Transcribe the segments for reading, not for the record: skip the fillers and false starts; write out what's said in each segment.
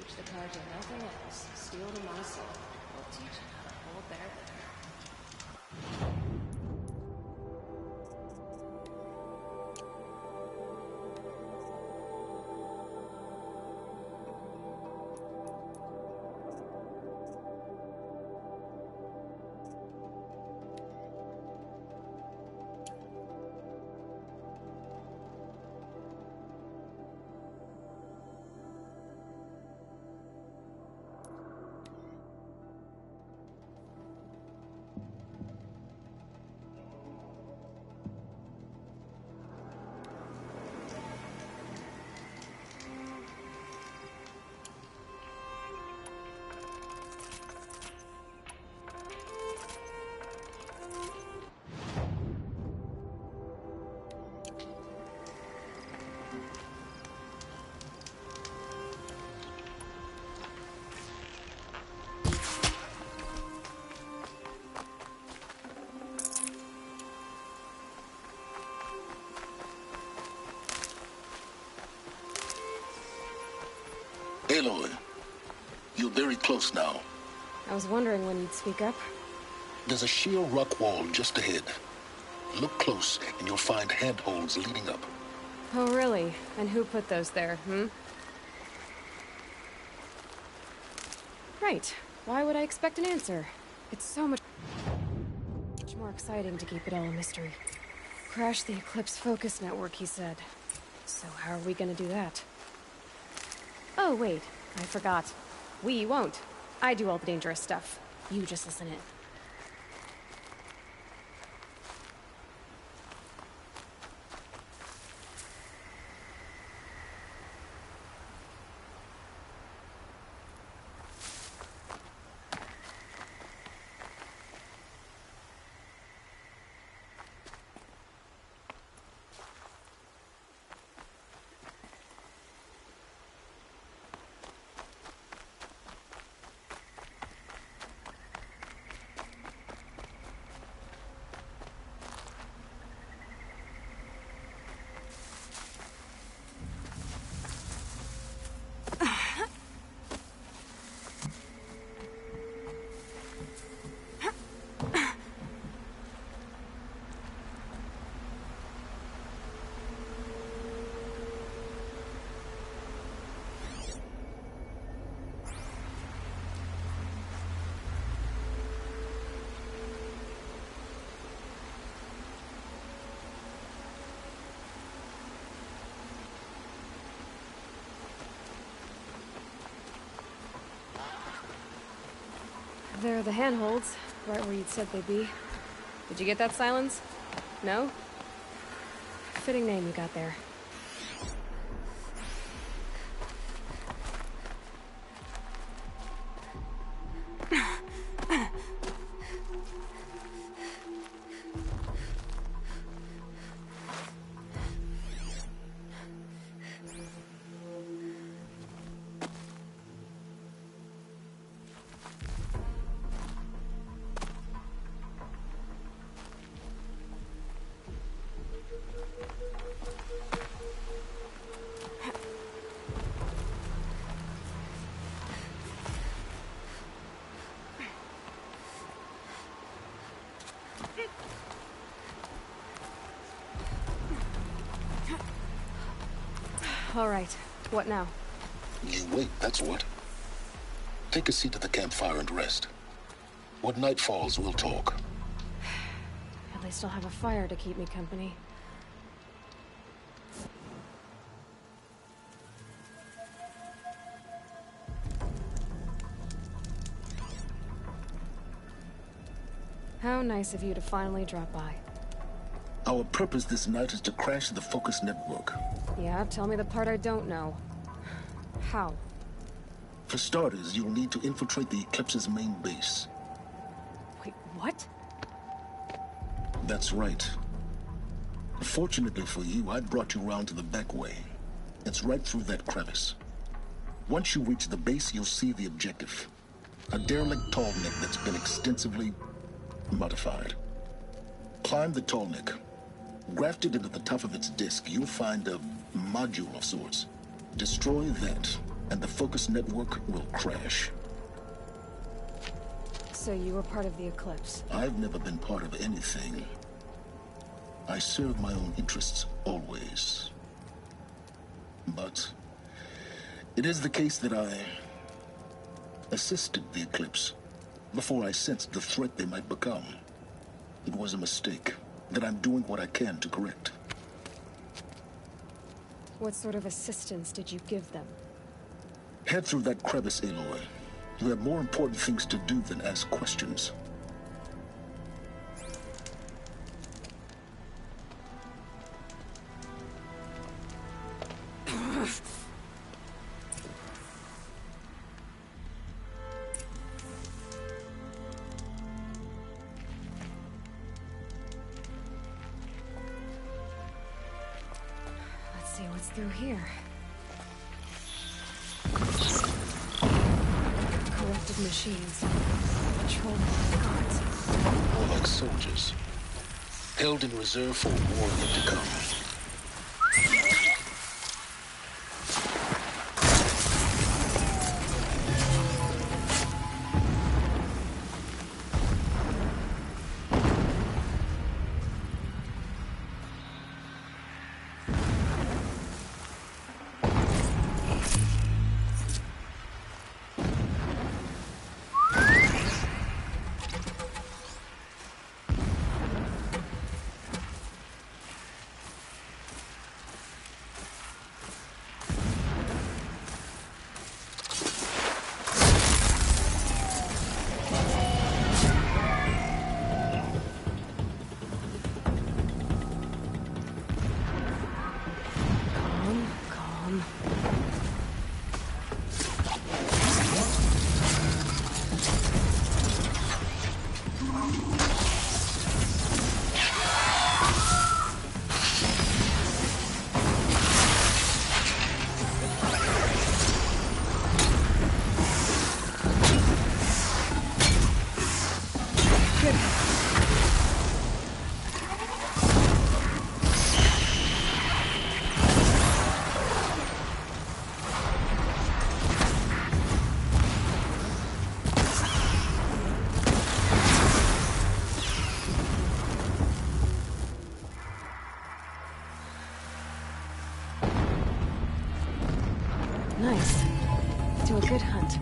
Teach the card to nothing else. Steal to my soul. We'll teach them how to hold their liquor. Aloy, you're very close now. I was wondering when you'd speak up. There's a sheer rock wall just ahead. Look close, and you'll find handholds leading up. Oh, really? And who put those there, Right. Why would I expect an answer? It's so much more exciting to keep it all a mystery. Crash the Eclipse Focus Network, he said. So how are we gonna do that? Oh, wait. I forgot. We won't. I do all the dangerous stuff. You just listen in. There are the handholds, right where you'd said they'd be. Did you get that, Silence? No? Fitting name you got there. All right. What now? You wait, that's what. Take a seat at the campfire and rest. When night falls, we'll talk. At least I'll have a fire to keep me company. How nice of you to finally drop by. Our purpose this night is to crash the Focus Network. Yeah, tell me the part I don't know. How? For starters, you'll need to infiltrate the Eclipse's main base. Wait, what? That's right. Fortunately for you, I brought you round to the back way. It's right through that crevice. Once you reach the base, you'll see the objective. A derelict tall neck that's been extensively modified. Climb the tall neck. Grafted into the top of its disk, you'll find a module of sorts. Destroy that, and the focus network will crash. So you were part of the eclipse? I've never been part of anything. I serve my own interests, always. But it is the case that I assisted the eclipse before I sensed the threat they might become. It was a mistake that I'm doing what I can to correct. What sort of assistance did you give them? Head through that crevice, Aloy. You have more important things to do than ask questions. Let's see what's through here. Corrupted machines. Patrol guards. More like soldiers. Held in reserve for a war yet to come. Nice. To a good hunt.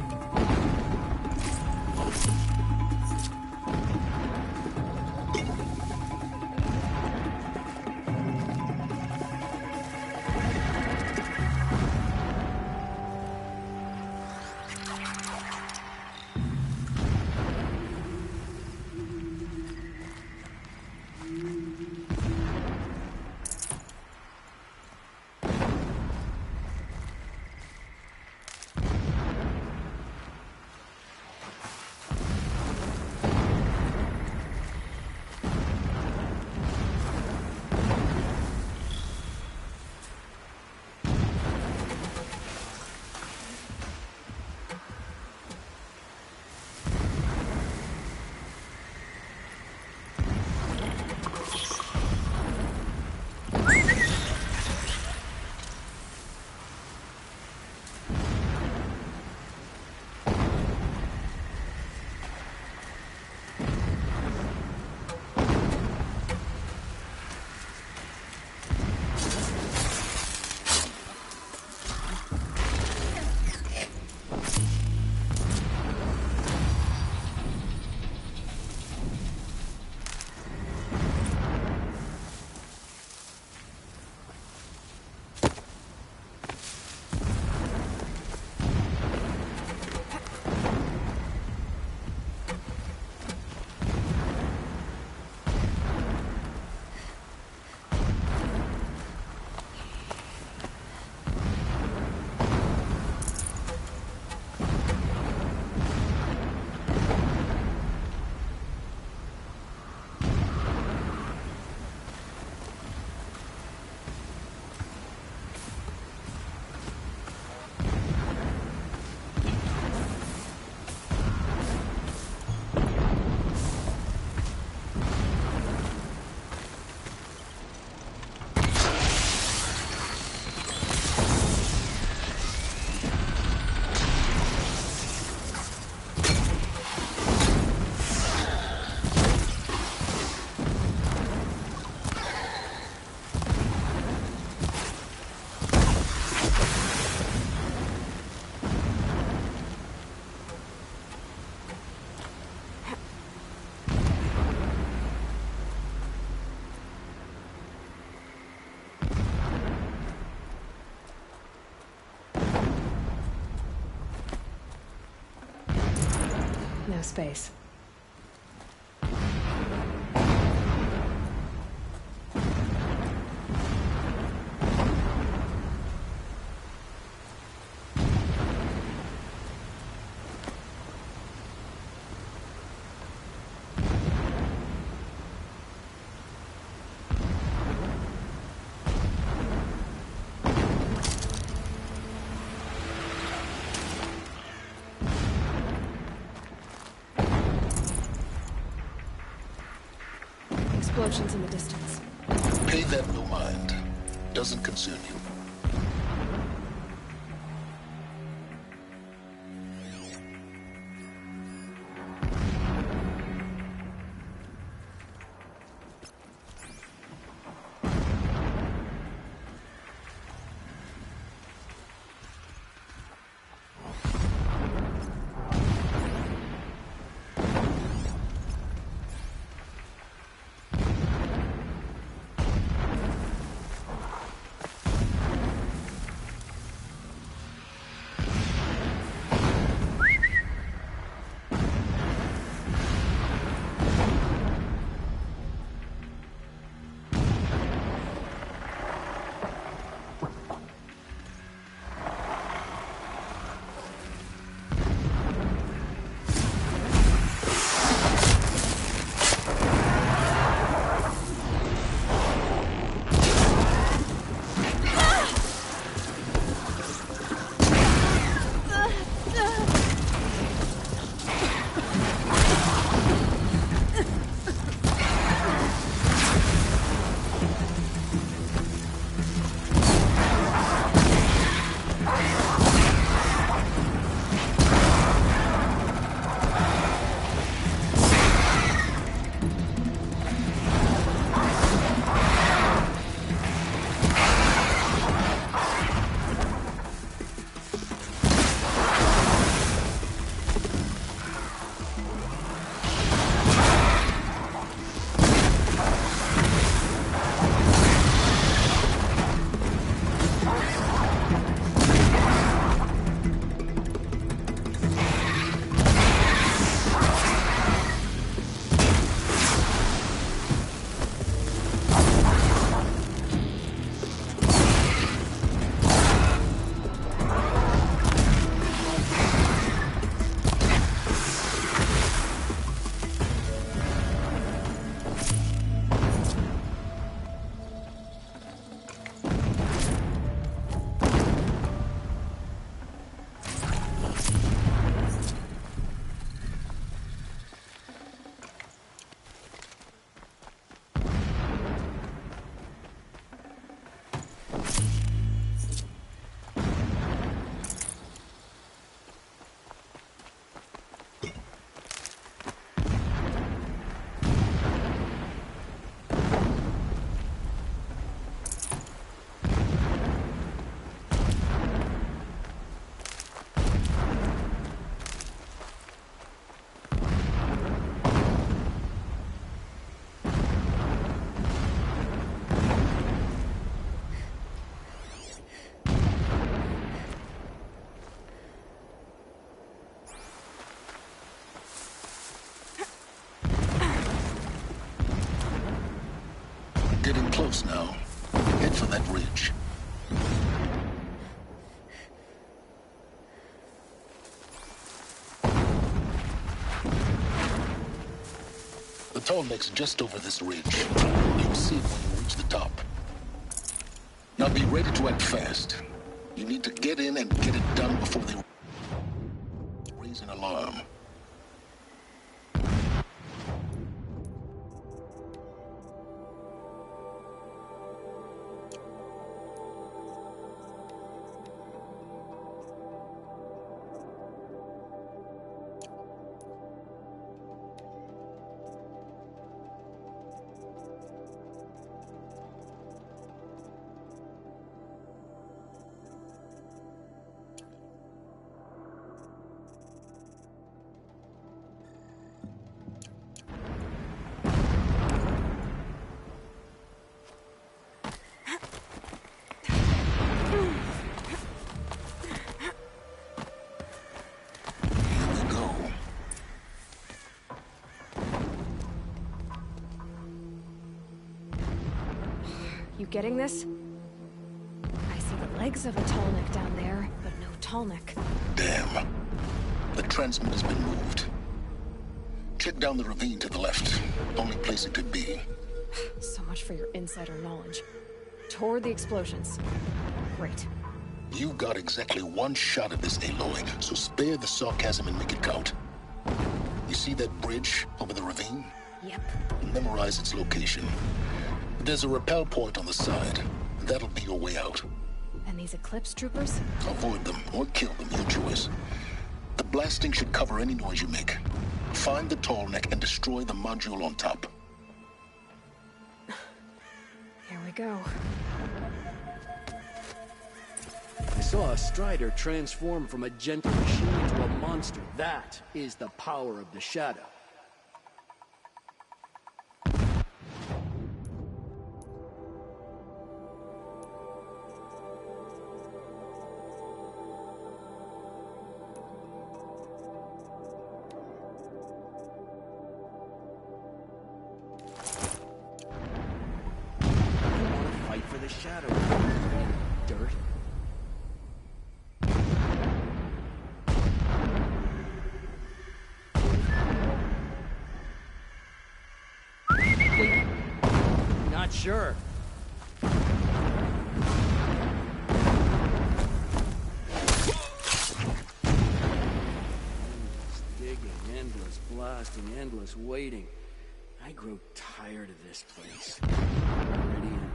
space. Explosions in the distance. Pay that no mind. Doesn't concern you. Getting close now. Head for that ridge. The tallneck's just over this ridge. You'll see it when you reach the top. Now be ready to act fast. You need to get in and get it done before they raise an alarm. You getting this? I see the legs of a tallneck down there, but no tallneck. Damn. The transmitter's been moved. Check down the ravine to the left. Only place it could be. So much for your insider knowledge. Toward the explosions. Great. You've got exactly one shot at this, Aloy, so spare the sarcasm and make it count. You see that bridge over the ravine? Yep. Memorize its location. There's a rappel point on the side. That'll be your way out. And these Eclipse troopers? Avoid them or kill them, your choice. The blasting should cover any noise you make. Find the tallneck and destroy the module on top. Here we go. I saw a Strider transform from a gentle machine into a monster. That is the power of the Shadow. I want to fight for the Shadow. Dirt. Not sure. Endless digging, endless blasting, endless waiting. I grow tired of this place. Already in.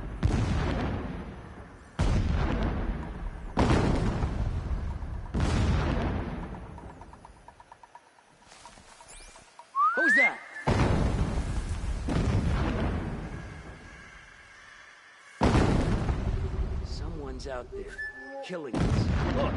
Who's that? Someone's out there, killing us. Look!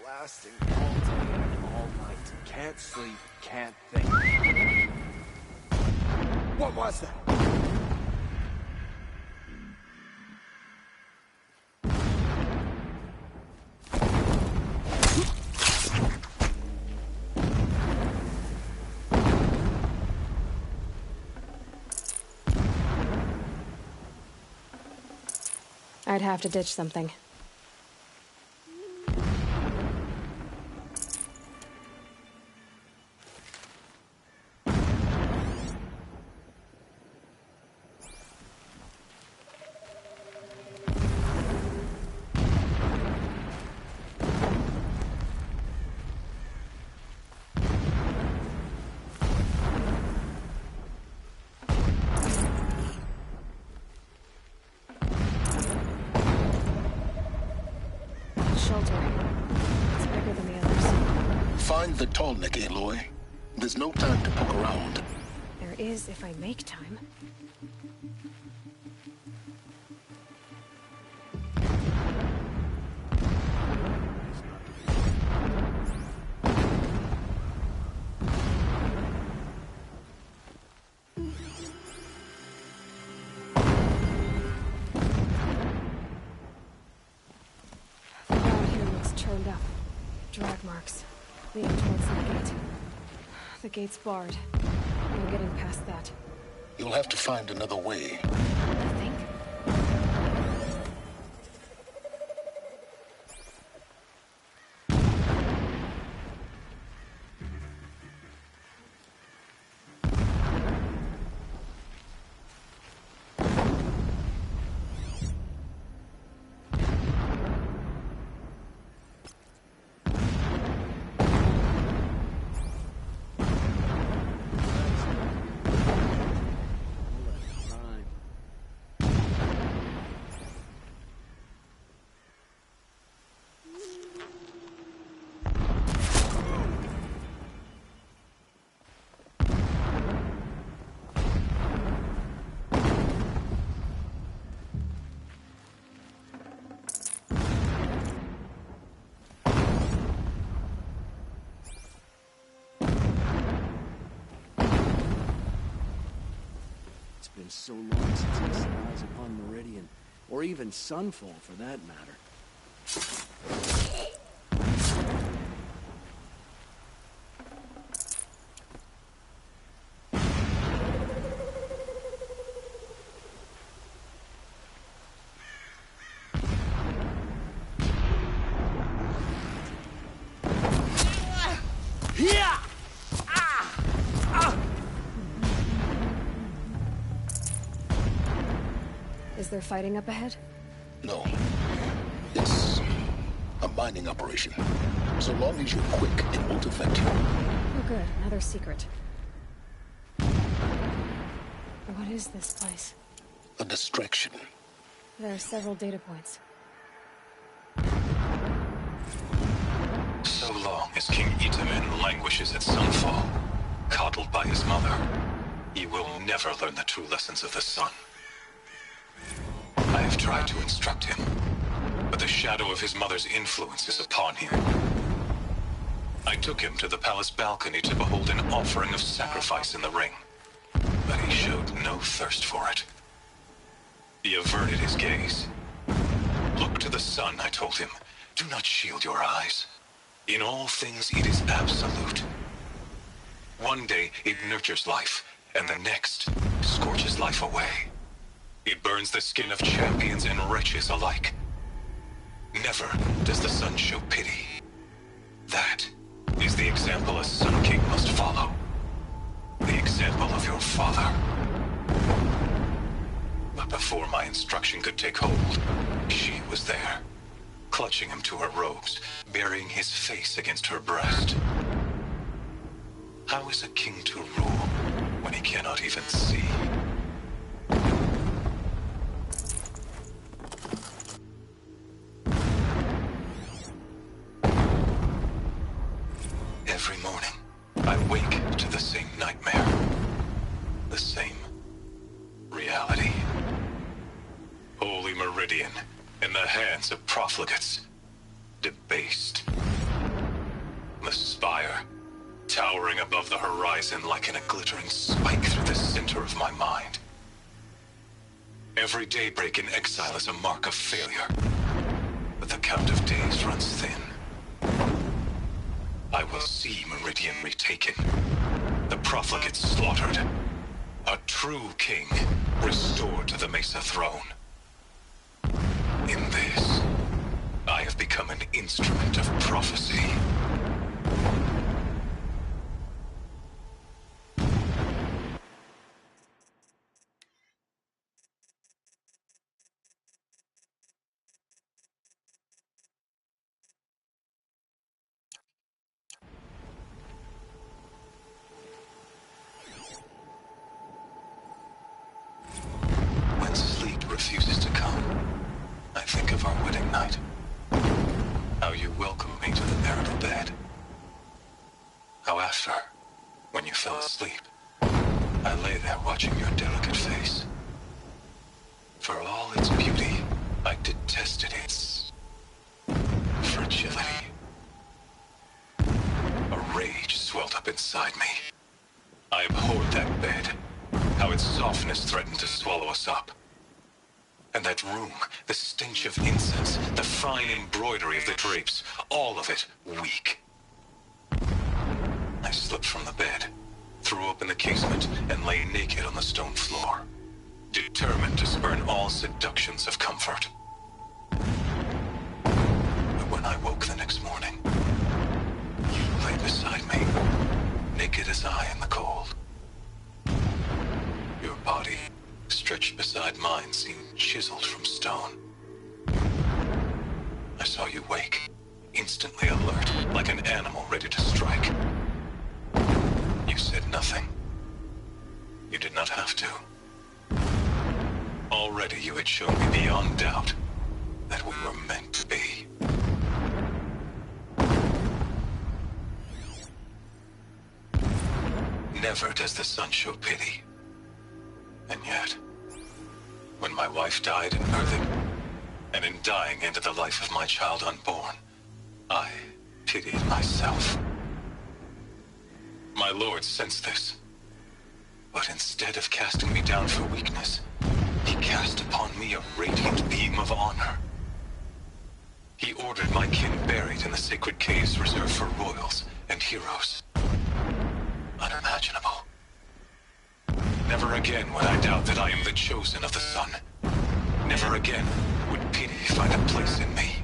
Blasting all day and all night. Can't sleep, can't think. What was that? I'd have to ditch something. It's bigger than the others. Find the tallneck, Aloy. There's no time to poke around. There is if I make time. Turned up. Drag marks. Leading towards the gate. The gate's barred. No getting past that. You'll have to find another way. I think. Been so long since I set eyes upon Meridian, or even Sunfall for that matter. Is there fighting up ahead? No. It's a mining operation. So long as you're quick, it won't affect you. Oh good, another secret. What is this place? A distraction. There are several data points. So long as King Itamen languishes at Sunfall, coddled by his mother, he will never learn the true lessons of the sun. I have tried to instruct him, but the shadow of his mother's influence is upon him. I took him to the palace balcony to behold an offering of sacrifice in the ring, but he showed no thirst for it. He averted his gaze. Look to the sun, I told him. Do not shield your eyes. In all things, it is absolute. One day, it nurtures life, and the next, scorches life away. It burns the skin of champions and wretches alike. Never does the sun show pity. That is the example a Sun King must follow. The example of your father. But before my instruction could take hold, she was there, clutching him to her robes, burying his face against her breast. How is a king to rule when he cannot even see? Every morning, I wake to the same nightmare. The same reality. Holy Meridian, in the hands of profligates. Debased. The spire, towering above the horizon like a glittering spike through the center of my mind. Every daybreak in exile is a mark of failure, but the count of days runs thin. I will see Meridian retaken, the profligates slaughtered, a true king restored to the Mesa throne. In this, I have become an instrument of prophecy. When sleep refuses to come, I think of our wedding night. How you welcomed me to the marital bed. How after, when you fell asleep, I lay there watching your delicate face. For all its beauty, I detested its fragility. A rage swelled up inside me. I abhorred that bed, how its softness threatened to swallow us up. And that room, the stench of incense, the fine embroidery of the drapes, all of it weak. I slipped from the bed, threw open the casement, and lay naked on the stone floor, determined to spurn all seductions of comfort. But when I woke the next morning, you lay beside me, naked as I in the cold. Your body, stretched beside mine, seemed chiseled from stone. I saw you wake, instantly alert, like an animal ready to strike. You said nothing. You did not have to. Already you had shown me beyond doubt that we were meant to be. Never does the sun show pity. And yet, when my wife died in birthing, and in dying ended the life of my child unborn, I pitied myself. My lord sensed this, But instead of casting me down for weakness, he cast upon me a radiant beam of honor. He ordered my kin buried in the sacred caves reserved for royals and heroes. Unimaginable. Never again would I doubt that I am the chosen of the sun. Never again would pity find a place in me.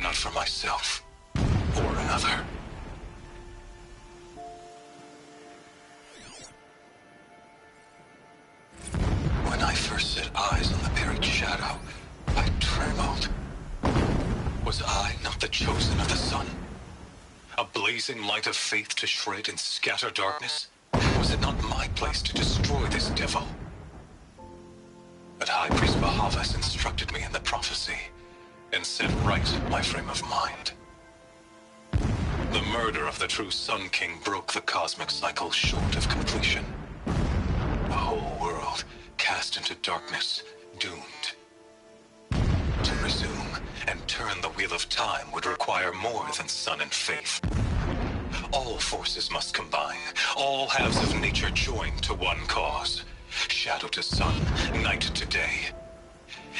Not for myself or another. When I first set eyes on the buried shadow, I trembled. Was I not the chosen of the sun? A blazing light of faith to shred and scatter darkness? Was it not my place to destroy this devil? But High Priest Bahavas instructed me in the prophecy, and set right my frame of mind. The murder of the true Sun King broke the cosmic cycle short of completion. The whole world cast into darkness, doomed. To resume and turn the wheel of time would require more than sun and faith. All forces must combine, all halves of nature join to one cause. Shadow to sun, night to day.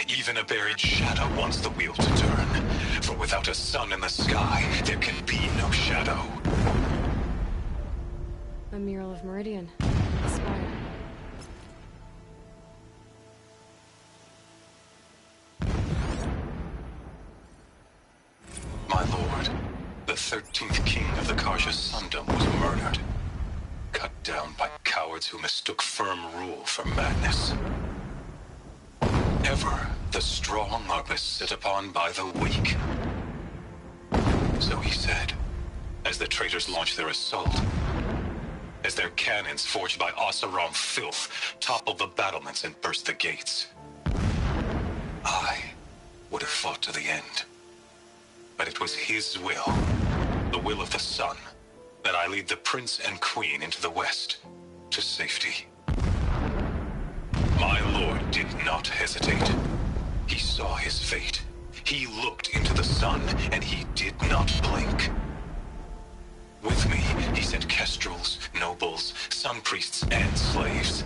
Even a buried shadow wants the wheel to turn, for without a sun in the sky, there can be no shadow. A mural of Meridian. The spire. My lord, the 13th king of the Karja Sundom was murdered. Cut down by cowards who mistook firm rule for madness. Ever the strong are beset upon by the weak. So he said, as the traitors launched their assault. As their cannons forged by Oseram filth toppled the battlements and burst the gates. I would have fought to the end. But it was his will, the will of the sun, that I lead the prince and queen into the west, to safety. My lord did not hesitate. He saw his fate. He looked into the sun, and he did not blink. With me, he sent kestrels, nobles, sun priests, and slaves.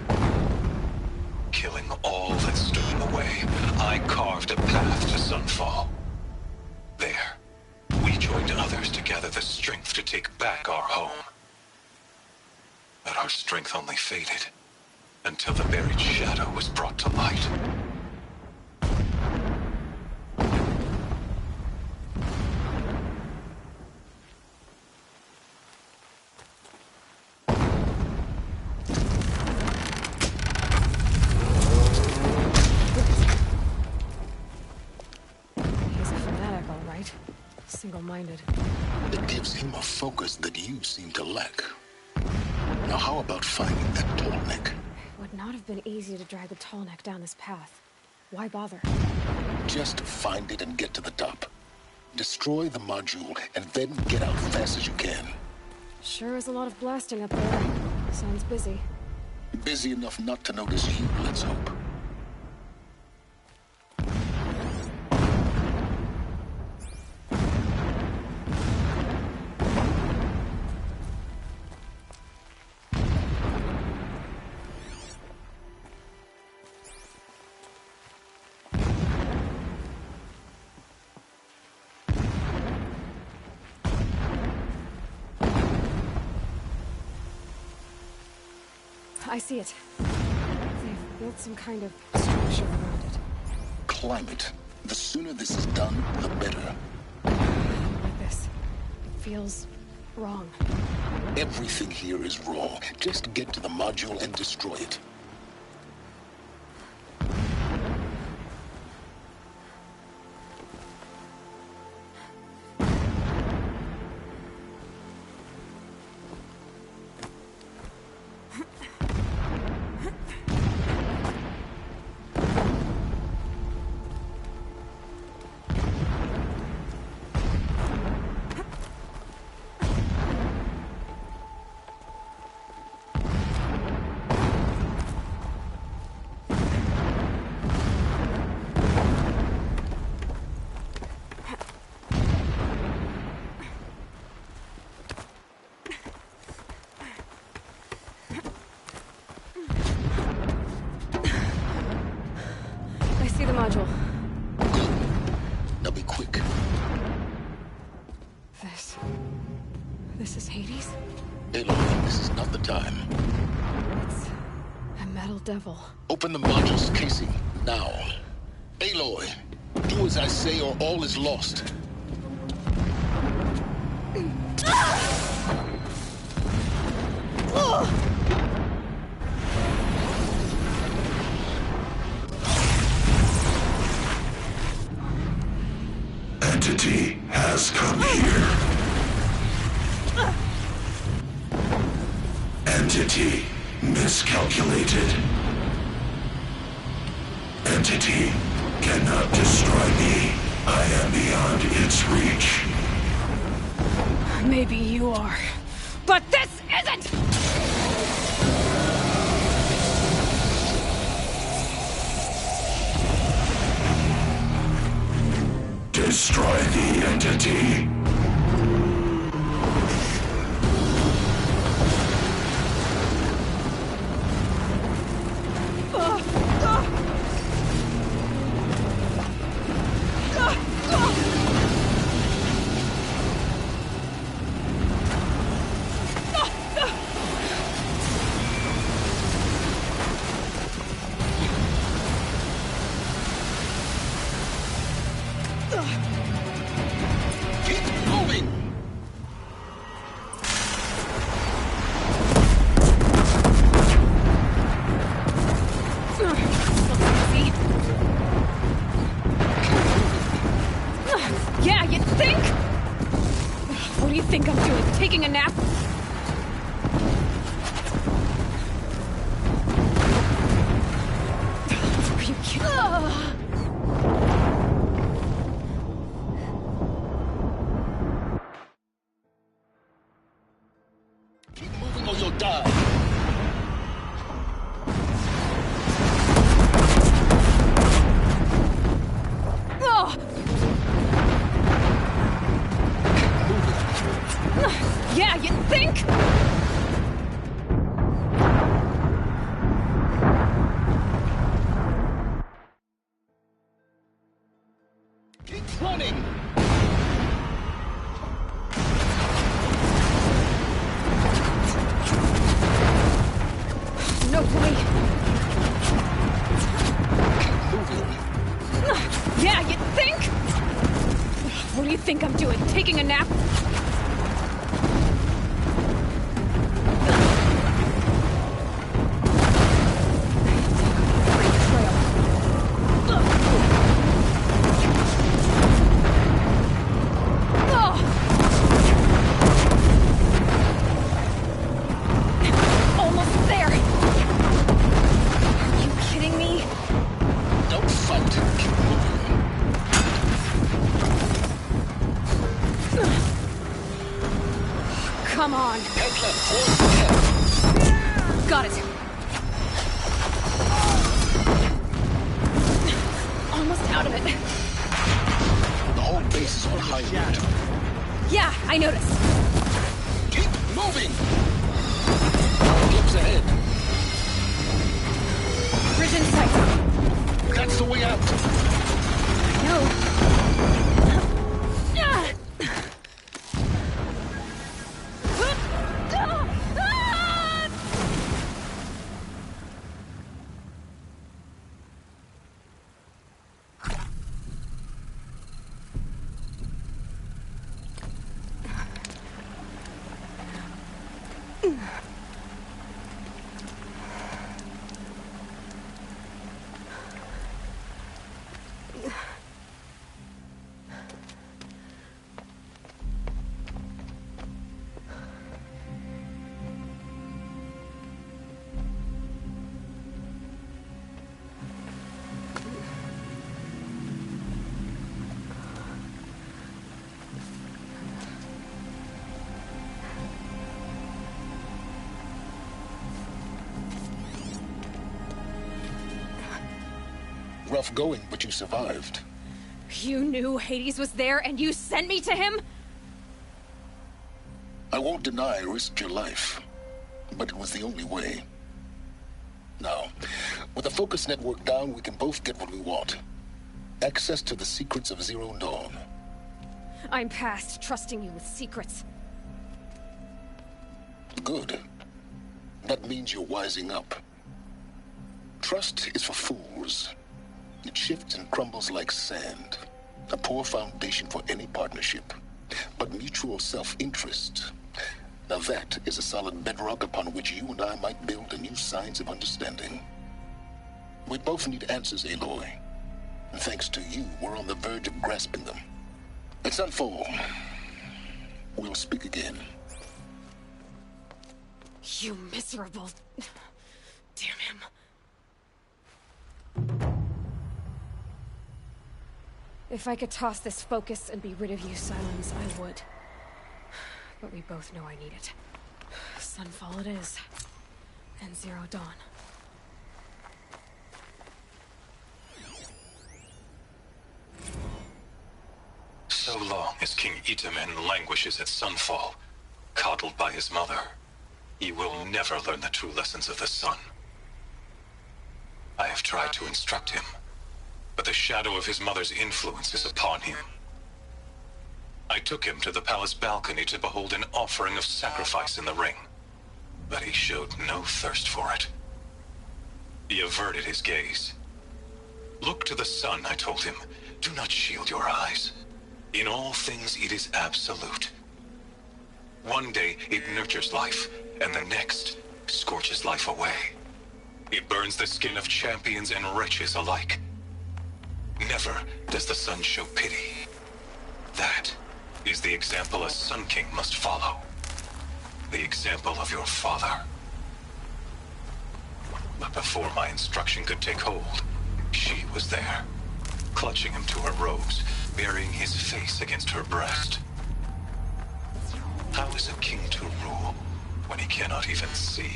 Killing all that stood in the way, I carved a path to sunfall. There, we joined others to gather the strength to take back our home. But our strength only faded, until the buried shadow was brought to light. He's a fanatic, all right. Single-minded. It gives him a focus that you seem to lack. Now how about finding that tall neck? It would not have been easy to drag the tall neck down this path. Why bother? Just find it and get to the top. Destroy the module, and then get out fast as you can. Sure is a lot of blasting up there. Sounds busy. Busy enough not to notice you, let's hope. I see it. They've built some kind of structure around it. Climb it. The sooner this is done, the better. Like this. It feels wrong. Everything here is raw. Just get to the module and destroy it. see the module. Good. Now be quick. This is Hades? Aloy, this is not the time. It's a metal devil. Open the module's casing, now. Aloy, do as I say or all is lost. Entity has come here. Entity miscalculated. Entity cannot destroy me. I am beyond its reach. Maybe you are. But this isn't! Destroy the entity. Keep moving! Yeah, you think? What do you think I'm doing? Taking a nap? Are you kidding? Keep moving or you'll die. Yeah, you think? Keep running! No way. Moving. Yeah, you think? What do you think I'm doing? Taking a nap? Almost there. Are you kidding me? Don't fight. Keep moving. Come on. Head left towards the head. Got it. Almost out of it. The whole base is on high alert. Yeah, I noticed. Keep moving! Eclipse ahead. Bridge in sight. That's the way out. No. Rough going, but you survived. You knew Hades was there and you sent me to him? I won't deny I risked your life, but it was the only way. Now, with the focus network down, we can both get what we want. Access to the secrets of Zero Dawn. I'm past trusting you with secrets. Good. That means you're wising up. Trust is for fools. It shifts and crumbles like sand. A poor foundation for any partnership. But mutual self-interest. Now that is a solid bedrock upon which you and I might build a new science of understanding. We both need answers, Aloy. And thanks to you, we're on the verge of grasping them. It's unfold. We'll speak again. You miserable... Damn him. If I could toss this focus and be rid of you, Silence, I would. But we both know I need it. Sunfall it is. And Zero Dawn. So long as King Itamen languishes at Sunfall, coddled by his mother, he will never learn the true lessons of the sun. I have tried to instruct him, but the shadow of his mother's influence is upon him. I took him to the palace balcony to behold an offering of sacrifice in the ring, but he showed no thirst for it. He averted his gaze. Look to the sun, I told him. Do not shield your eyes. In all things, it is absolute. One day, it nurtures life, and the next, scorches life away. It burns the skin of champions and wretches alike. Never does the sun show pity. That is the example a Sun King must follow. The example of your father. But before my instruction could take hold, she was there, clutching him to her robes, burying his face against her breast. How is a king to rule when he cannot even see?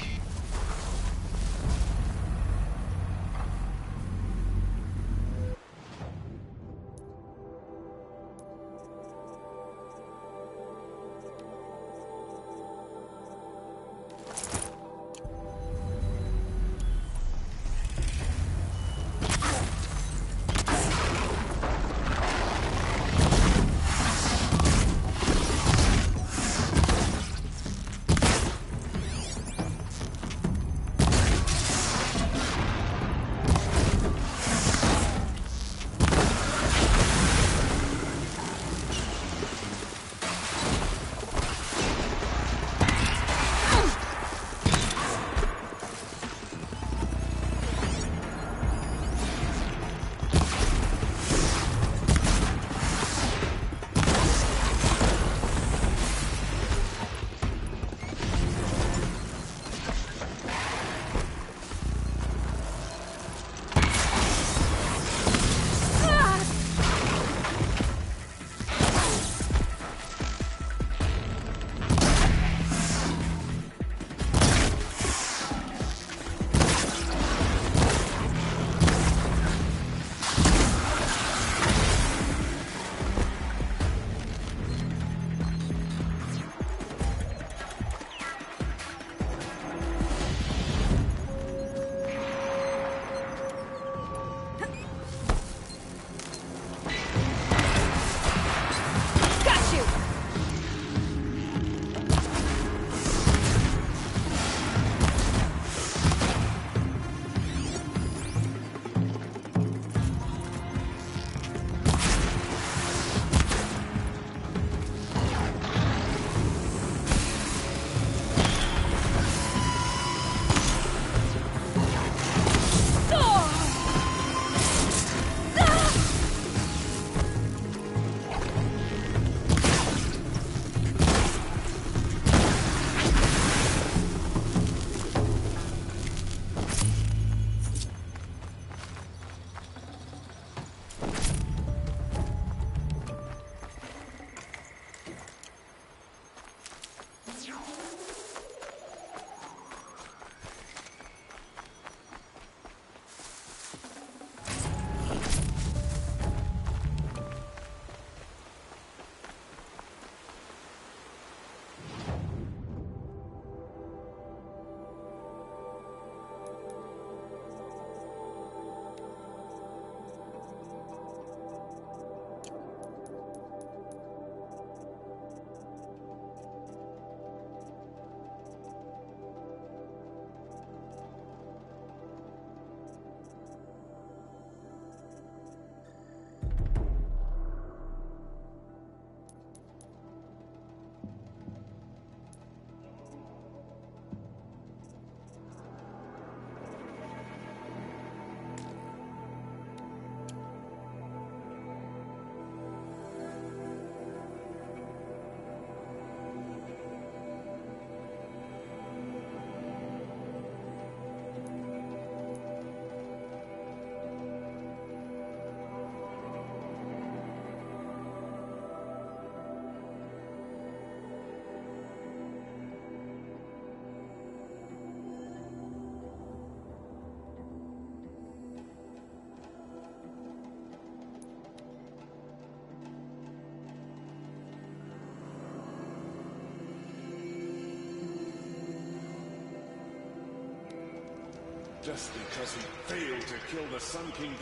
Just because he failed to kill the Sun King.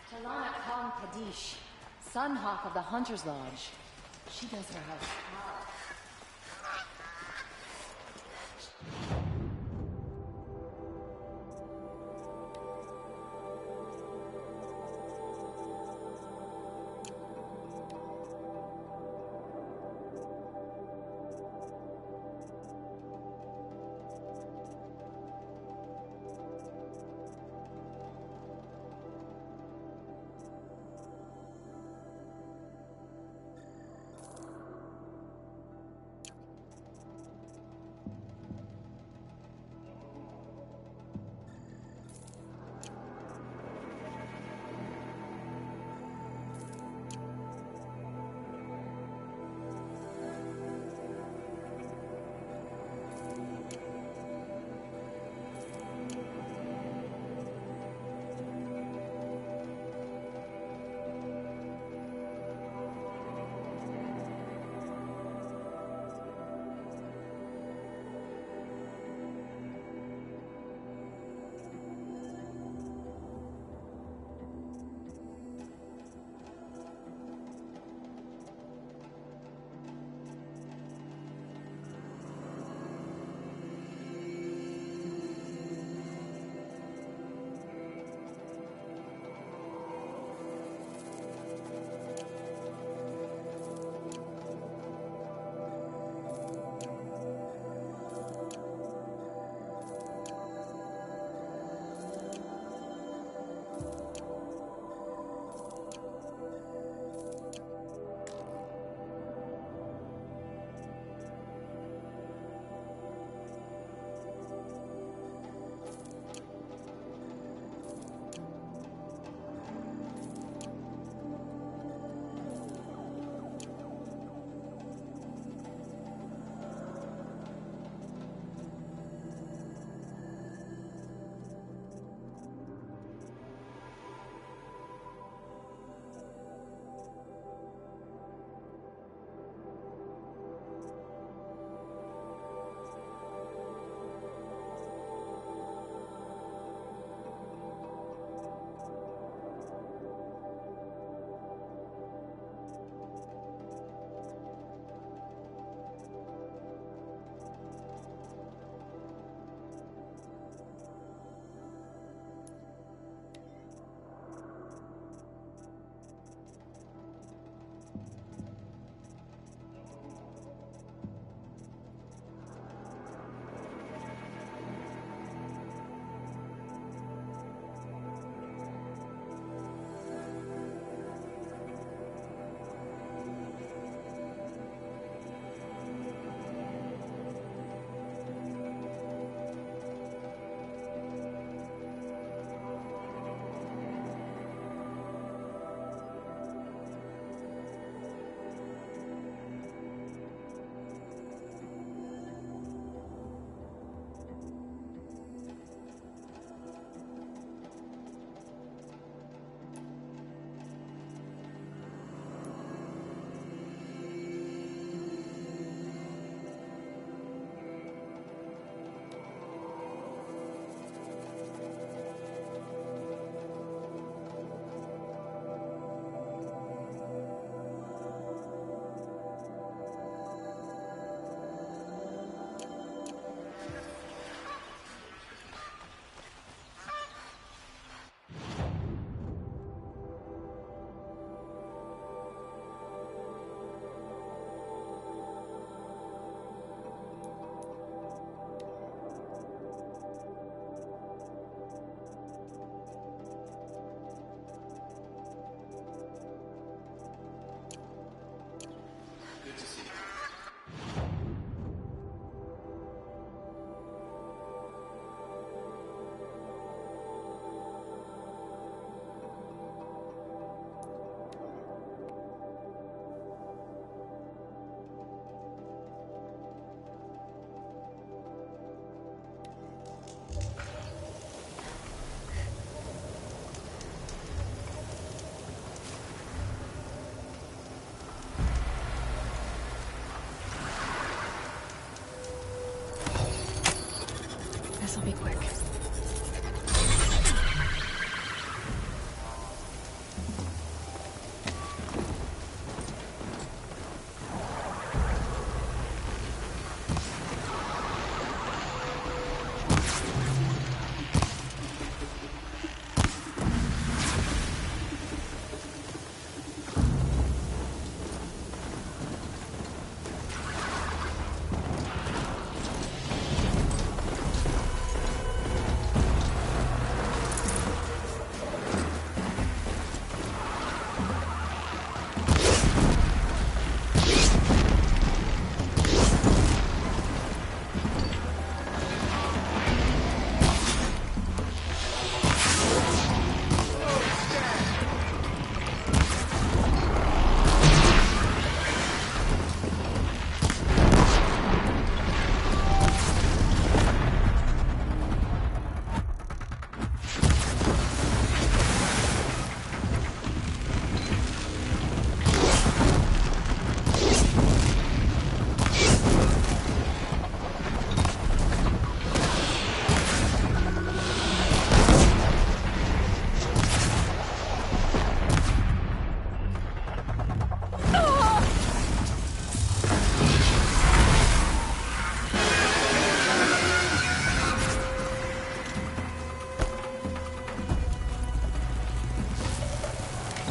Talana Khan Kadish, Sunhawk of the Hunter's Lodge. She does her house.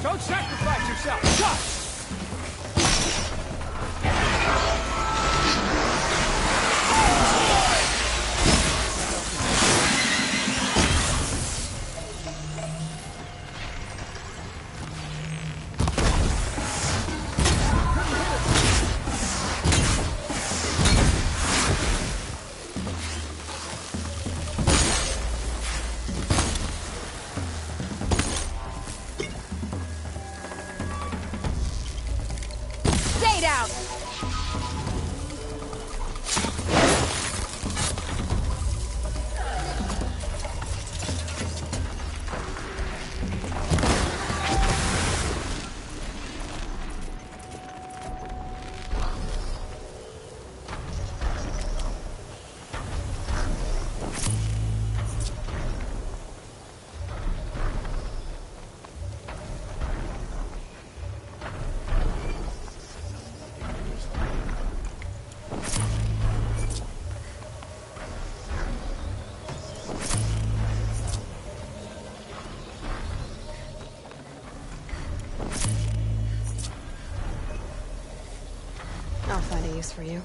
Don't sacrifice yourself! Shut! Stay down! I'll find a use for you.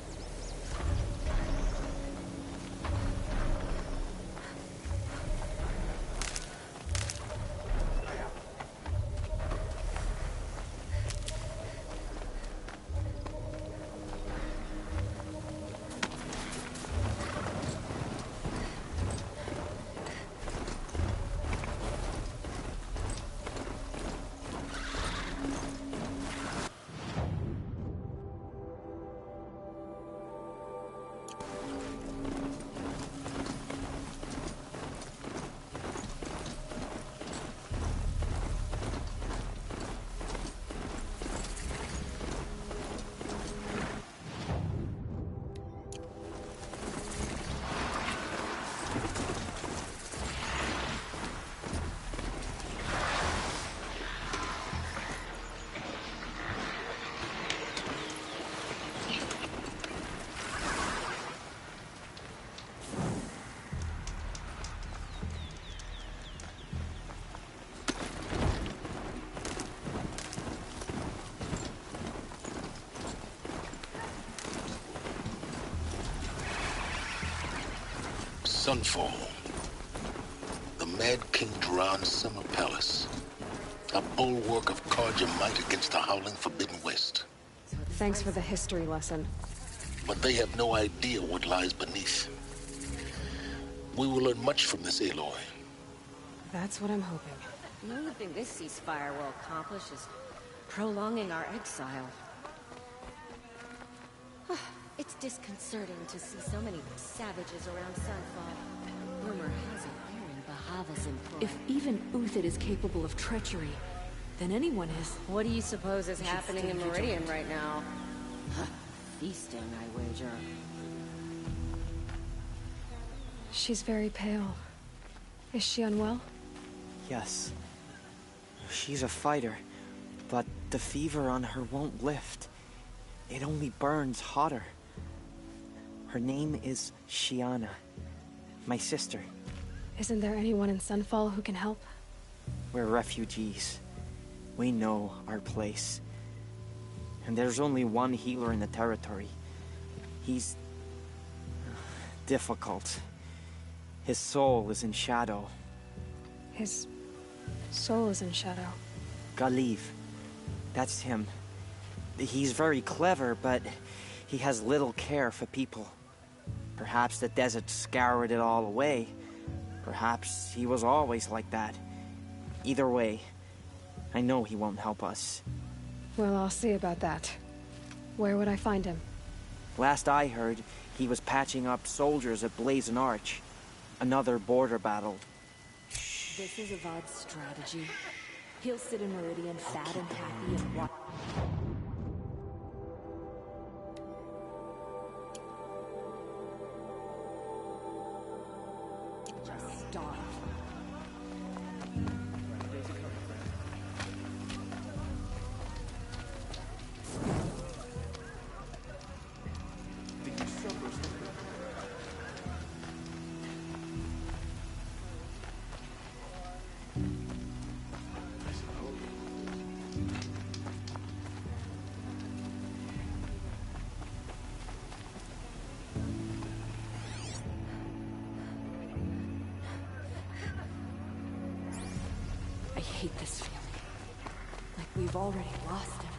Sunfall. The Mad King Duran's summer palace. A bulwark of Carja might against the howling Forbidden West. Thanks for the history lesson. But they have no idea what lies beneath. We will learn much from this Aloy. That's what I'm hoping. The only thing this ceasefire will accomplish is prolonging our exile. It's disconcerting to see so many savages around Sunfall. Rumor has it you're in Bahava's employ. If even Uthid is capable of treachery, then anyone is. What do you suppose is happening in Meridian right now? Feasting, I wager. She's very pale. Is she unwell? Yes. She's a fighter, but the fever on her won't lift. It only burns hotter. Her name is Shiana, my sister. Isn't there anyone in Sunfall who can help? We're refugees. We know our place. And there's only one healer in the territory. He's difficult. His soul is in shadow. His soul is in shadow. Galiv. That's him. He's very clever, but he has little care for people. Perhaps the desert scoured it all away. Perhaps he was always like that. Either way, I know he won't help us. Well, I'll see about that. Where would I find him? Last I heard, he was patching up soldiers at Blazon Arch. Another border battle. This is Avad's strategy. He'll sit in Meridian fat and happy and watch. Just starve. hate this feeling. Like we've already lost everything.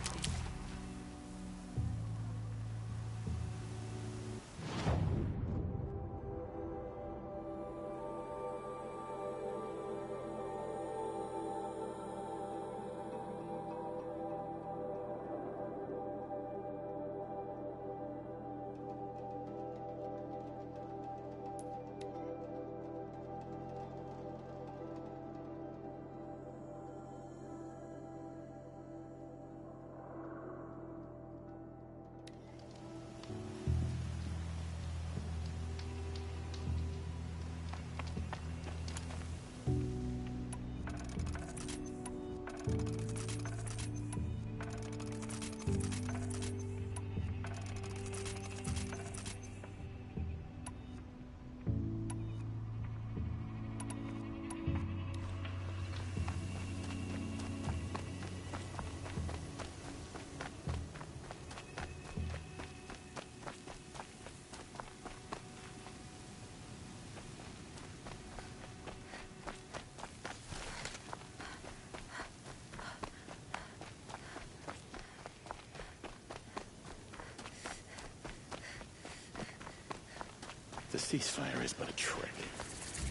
The ceasefire is but a trick,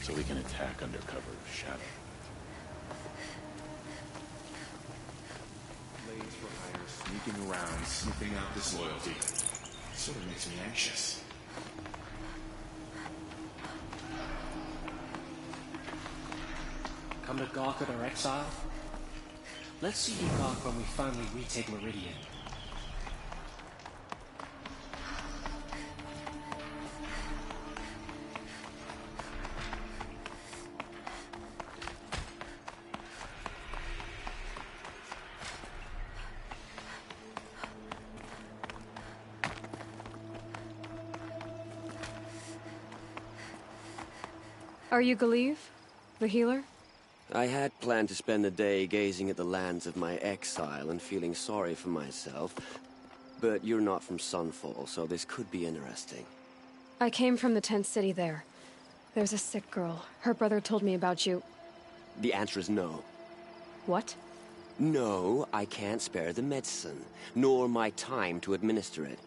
so we can attack under cover of shadow. Blades for hire, sneaking around, sniffing out disloyalty. Sort of makes me anxious. Come to gawk at our exile? Let's see you gawk when we finally retake Meridian. Are you Galeev? The healer? I had planned to spend the day gazing at the lands of my exile and feeling sorry for myself, but you're not from Sunfall, so this could be interesting. I came from the tent city there. There's a sick girl. Her brother told me about you. The answer is no. What? No, I can't spare the medicine, nor my time to administer it.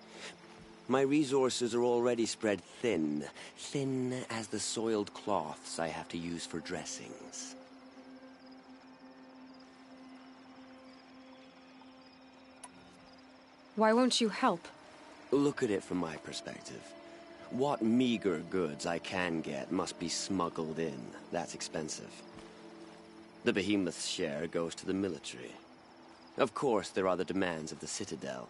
My resources are already spread thin. Thin as the soiled cloths I have to use for dressings. Why won't you help? Look at it from my perspective. What meager goods I can get must be smuggled in. That's expensive. The behemoth's share goes to the military. Of course, there are the demands of the Citadel.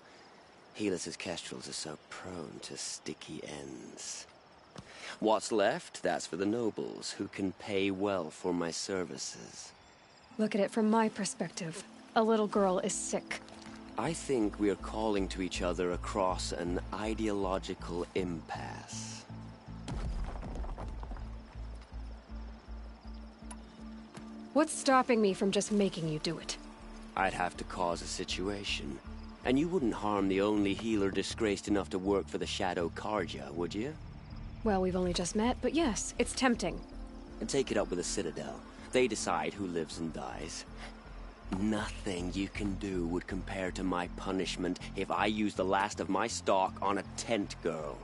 Helis' kestrels are so prone to sticky ends. What's left, that's for the nobles, who can pay well for my services. Look at it from my perspective. A little girl is sick. I think we're calling to each other across an ideological impasse. What's stopping me from just making you do it? I'd have to cause a situation. And you wouldn't harm the only healer disgraced enough to work for the Shadow Karja, would you? Well, we've only just met, but yes, it's tempting. And take it up with the Citadel. They decide who lives and dies. Nothing you can do would compare to my punishment if I use the last of my stock on a tent girl.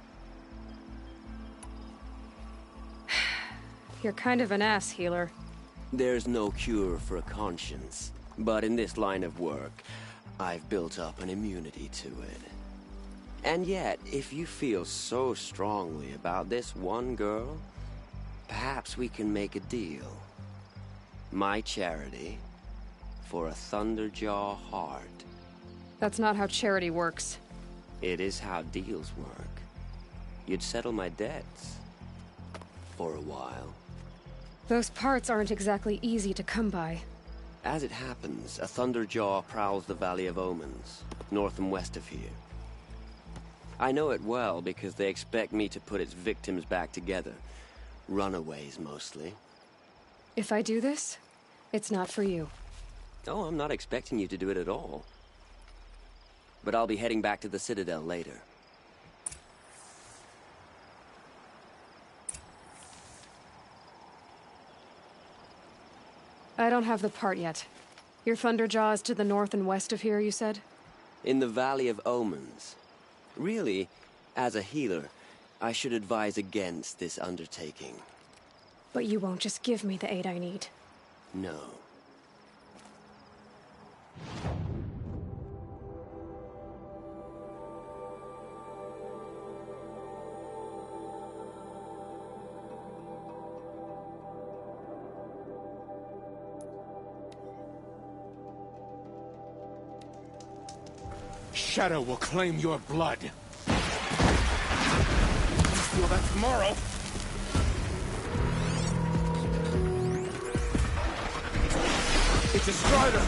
You're kind of an ass, healer. There's no cure for a conscience. But in this line of work, I've built up an immunity to it. And yet, if you feel so strongly about this one girl, perhaps we can make a deal. My charity for a Thunderjaw heart. That's not how charity works. It is how deals work. You'd settle my debts. For a while. Those parts aren't exactly easy to come by. As it happens, a Thunderjaw prowls the Valley of Omens, north and west of here. I know it well because they expect me to put its victims back together. Runaways, mostly. If I do this, it's not for you. Oh, I'm not expecting you to do it at all. But I'll be heading back to the Citadel later. I don't have the part yet. Your Thunderjaw is to the north and west of here, you said? In the Valley of Omens. Really, as a healer, I should advise against this undertaking. But you won't just give me the aid I need. No. Shadow will claim your blood. Feel that tomorrow. It's a strider.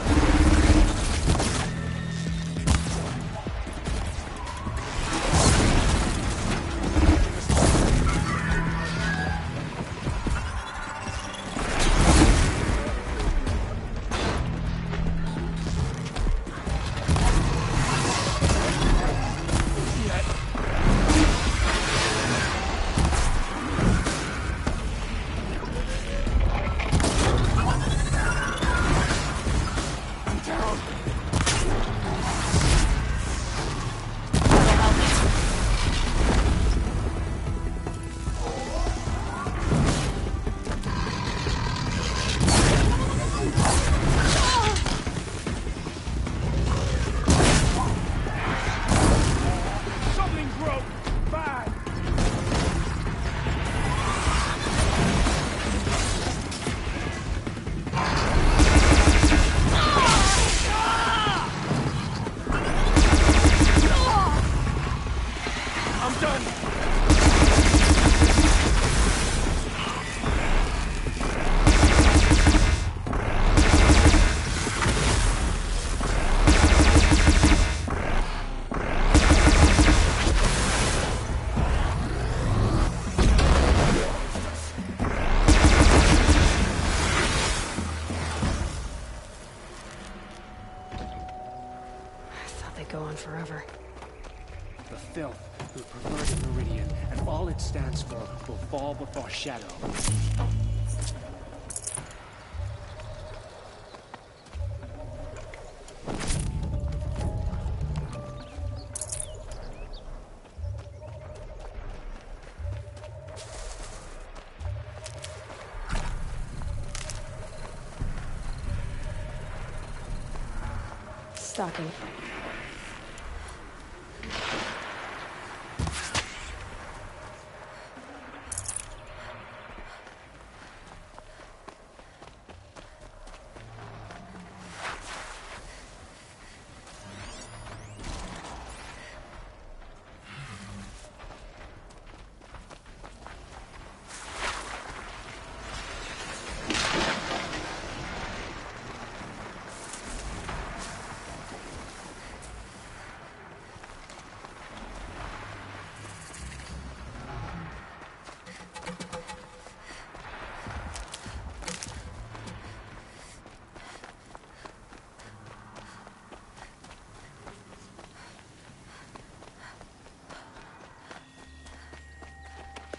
Go on forever. The filth who perverted Meridian and all it stands for will fall before Shadow. Stalking.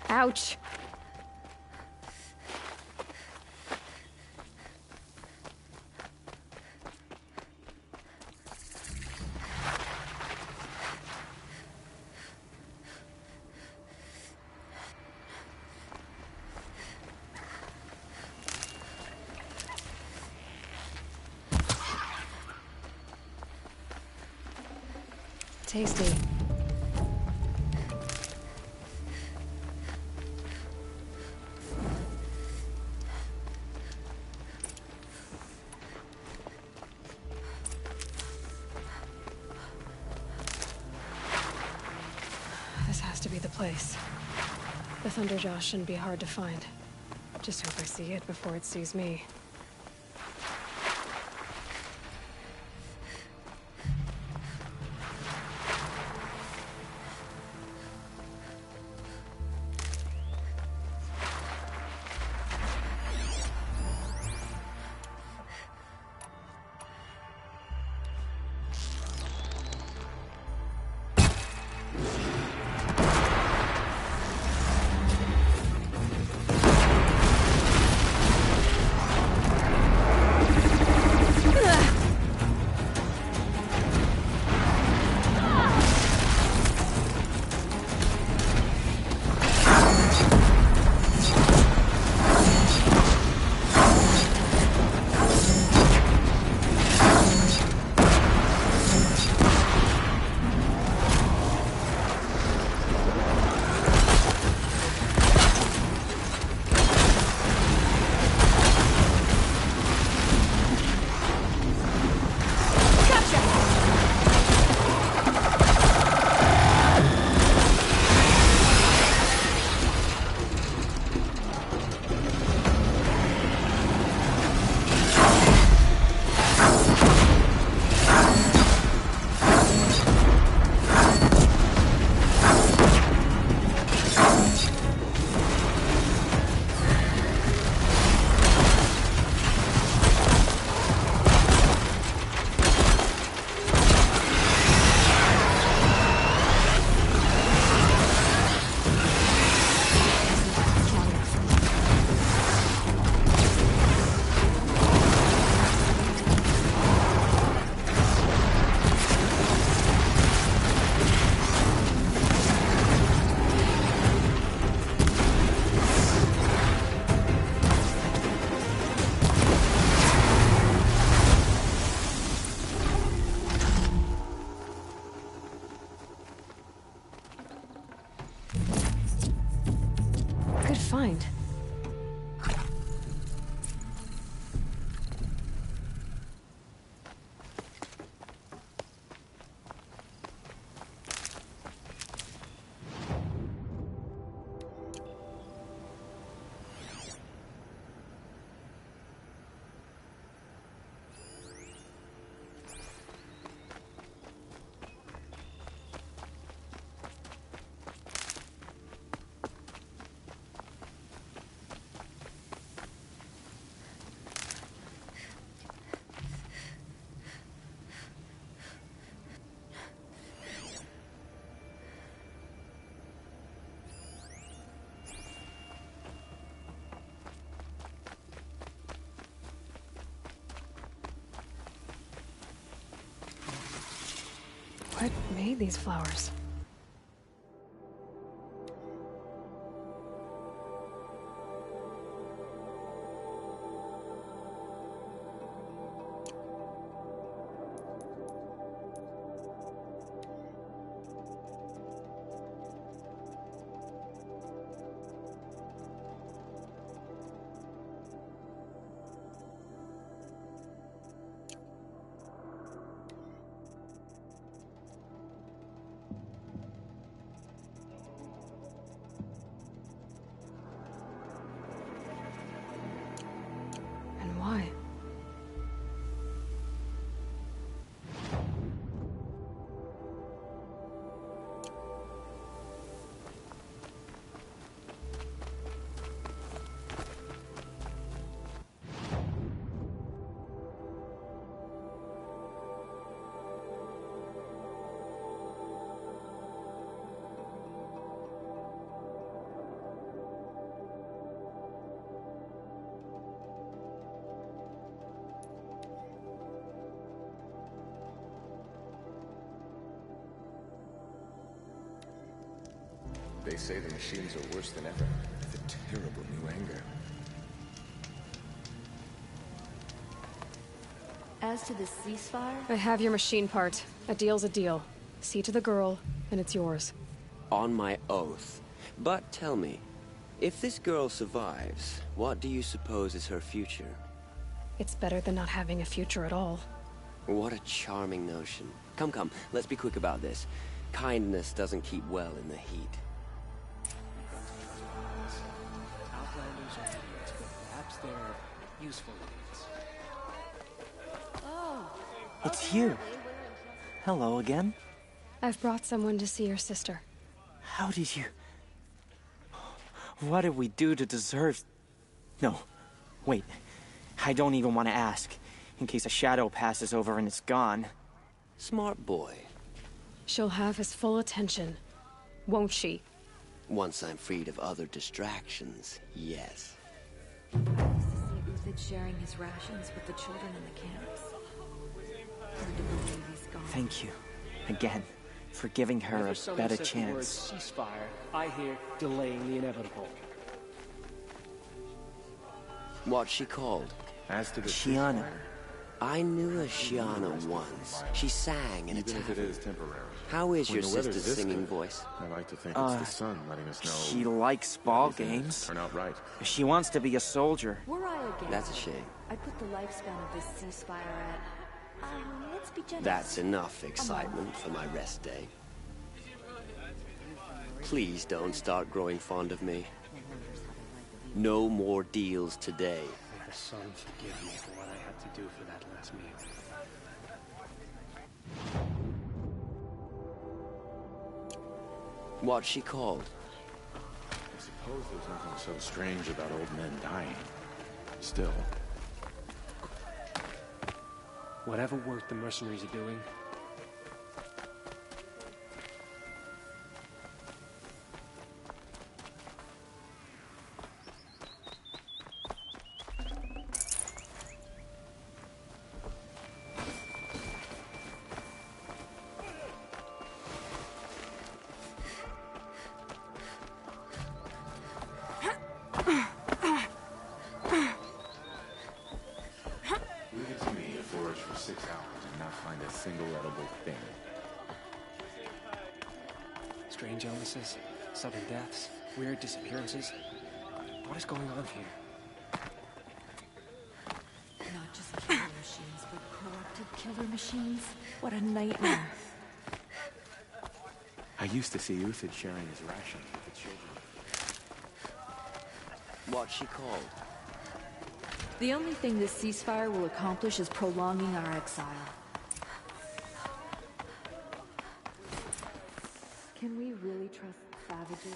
Ouch. Tasty. This has to be the place. The Thunderjaw shouldn't be hard to find. Just hope I see it before it sees me. What made these flowers? Why? They say the machines are worse than ever, with a terrible new anger. As to the ceasefire, I have your machine part. A deal's a deal. See to the girl, and it's yours. On my oath. But tell me, if this girl survives, what do you suppose is her future? It's better than not having a future at all. What a charming notion. Come, come, let's be quick about this. Kindness doesn't keep well in the heat. Outlanders are idiots, but perhaps they're useful idiots. It's you. Hello again. I've brought someone to see your sister. How did you... What did we do to deserve... No, wait. I don't even want to ask, in case a shadow passes over and it's gone. Smart boy. She'll have his full attention, won't she? Once I'm freed of other distractions, yes. I used to see Uthid sharing his rations with the children in the camps. Hard to believe he's gone. Thank you, again, for giving her Whenever a someone better says chance. the word ceasefire, I hear delaying the inevitable. What's she called? As to the Shiana. ceasefire, I knew a Shiana once. She sang in a even if it tavern. is temporary. How is When your the weather's sister's this singing good, voice? I like to think it's the sun letting us know. She likes ball everything games. Turn out right. She wants to be a soldier. Were I again, That's a shame. I'd put the lifespan of this ceasefire at, let's be generous. That's enough excitement for my rest day. Please don't start growing fond of me. No more deals today. May the sun forgive me for what I had to do for that last meal. What's she called? I suppose there's nothing so strange about old men dying. Still, Whatever work the mercenaries are doing, leave it to me to forage for 6 hours and not find a single edible thing. strange illnesses, sudden deaths, weird disappearances. What is going on here? Not just killer machines, but corrupted killer machines. What a nightmare. I used to see Uthid sharing his rations with the children. What's she called? The only thing this ceasefire will accomplish is prolonging our exile. Can we really trust savages?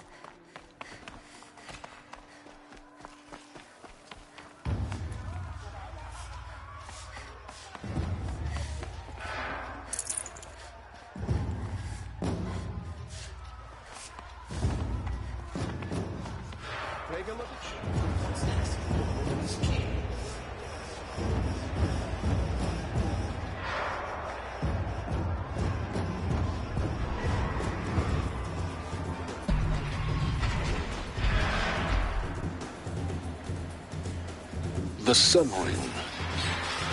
The Sun Ring.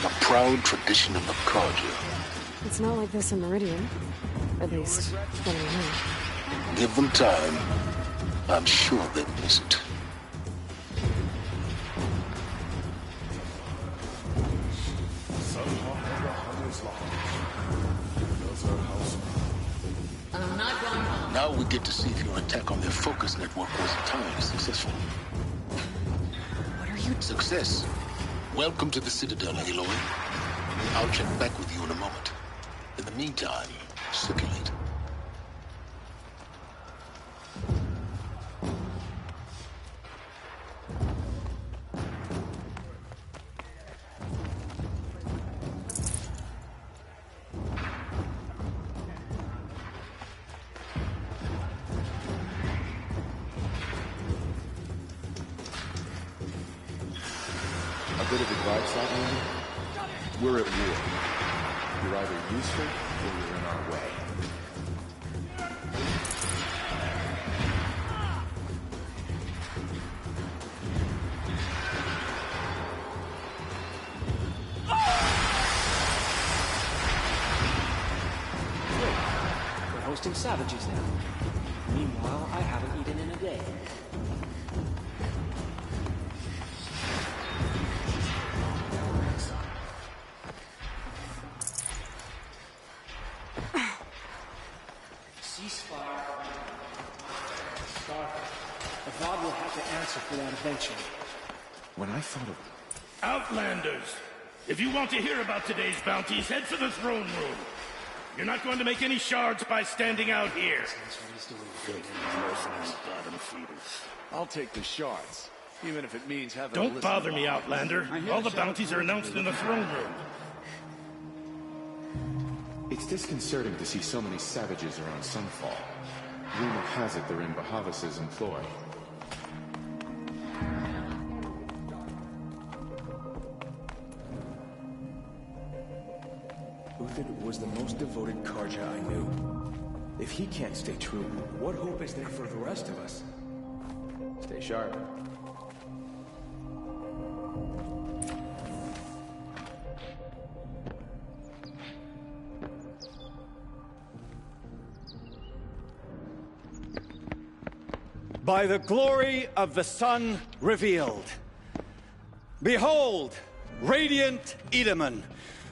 A proud tradition of the Carja. It's not like this in Meridian. At least, when we know. Give them time. I'm sure they'll miss it. Now we get to see if your attack on their focus network was entirely successful. What are you... Success. Welcome to the Citadel, Aloy. I'll check back with you in a moment. In the meantime, circulate. A bit of advice, Outlander? We're at war. You're either useful or you're in our way. We're hosting savages now. Meanwhile, I haven't eaten in a day. Avad will have to answer for that eventually. When I thought of... Outlanders! If you want to hear about today's bounties, head for the throne room. You're not going to make any shards by standing out here. Bottom feeders. I'll take the shards, even if it means having Don't bother me, Outlander. All the bounties are announced in the throne room. It's disconcerting to see so many savages around Sunfall. Rumor has it they're in Bahavas' employ. Uthid was the most devoted Carja I knew. If he can't stay true, what hope is there for the rest of us? Stay sharp. By the glory of the sun revealed. Behold, radiant Edaman,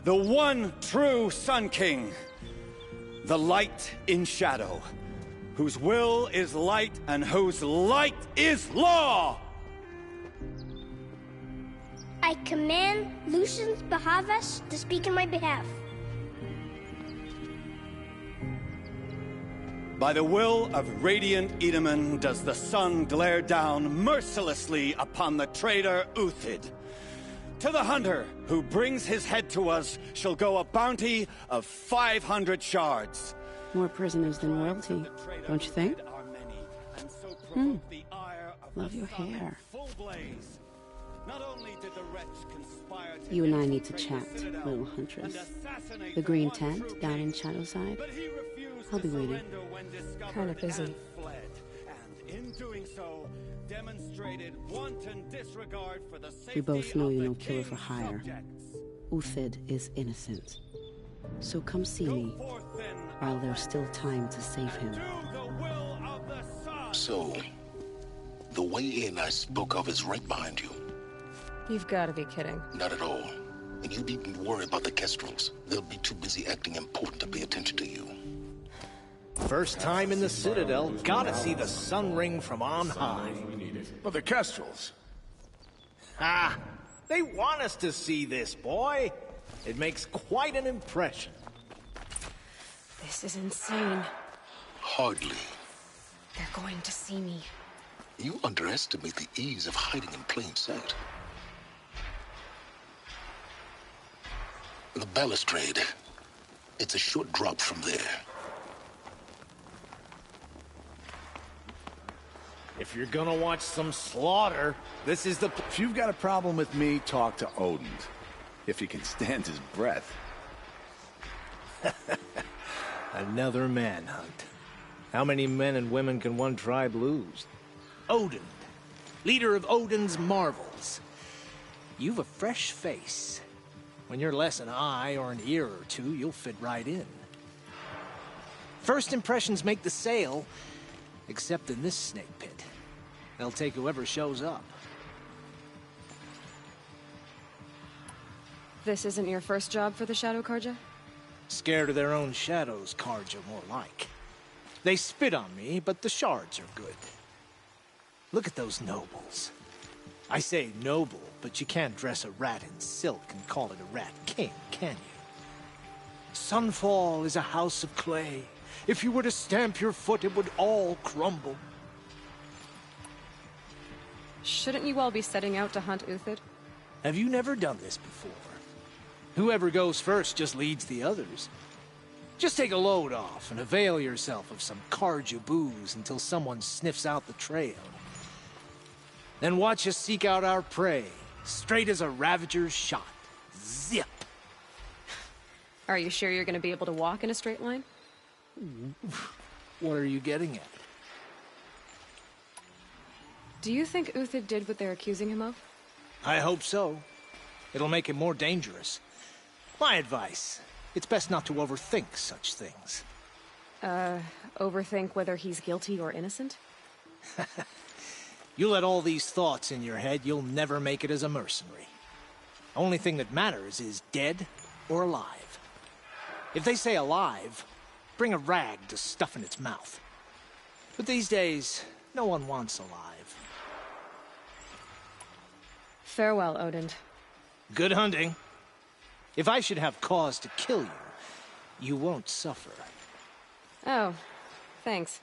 the one true Sun King, the light in shadow, whose will is light and whose light is law! I command Lucian's Bahavas to speak in my behalf. By the will of radiant Edaman does the sun glare down mercilessly upon the traitor Uthid. To the hunter who brings his head to us shall go a bounty of 500 shards. More prisoners than royalty, don't you think? Love your hair. You and I need to chat, little huntress. The green tent down in Shadowside. I'll be waiting. Kinda busy. We both know you're no killer for hire. Uthid is innocent. So come see me, while there's still time to save him. So, the way in I spoke of is right behind you. You've got to be kidding. Not at all. And you needn't worry about the Kestrels. They'll be too busy acting important to pay attention to you. First time in the Citadel, gotta see the Sun Ring from on high. But the Kestrels... Ah, they want us to see this, boy. It makes quite an impression. This is insane. Hardly. They're going to see me. You underestimate the ease of hiding in plain sight. The balustrade. It's a short drop from there. If you're gonna watch some slaughter, this is the... If you've got a problem with me, talk to Odin. If he can stand his breath. Another manhunt. How many men and women can one tribe lose? Odin, leader of Odin's marvels. You've a fresh face. When you're less an eye or an ear or two, you'll fit right in. First impressions make the sale, except in this snake pit. They'll take whoever shows up. This isn't your first job for the Shadow Karja? Scared of their own shadows, Karja, more like. They spit on me, but the shards are good. Look at those nobles. I say noble, but you can't dress a rat in silk and call it a rat king, can you? Sunfall is a house of clay. If you were to stamp your foot, it would all crumble. Shouldn't you all be setting out to hunt Uthid? Have you never done this before? Whoever goes first just leads the others. Just take a load off and avail yourself of some Karja booze until someone sniffs out the trail. Then watch us seek out our prey, straight as a Ravager's shot. Zip! Are you sure you're going to be able to walk in a straight line? What are you getting at? Do you think Uthid did what they're accusing him of? I hope so. It'll make him more dangerous. My advice, it's best not to overthink such things. Overthink whether he's guilty or innocent? You let all these thoughts in your head, you'll never make it as a mercenary. Only thing that matters is dead or alive. If they say alive, bring a rag to stuff in its mouth. But these days, no one wants alive. Farewell, Odin. Good hunting. If I should have cause to kill you, you won't suffer. Oh, thanks.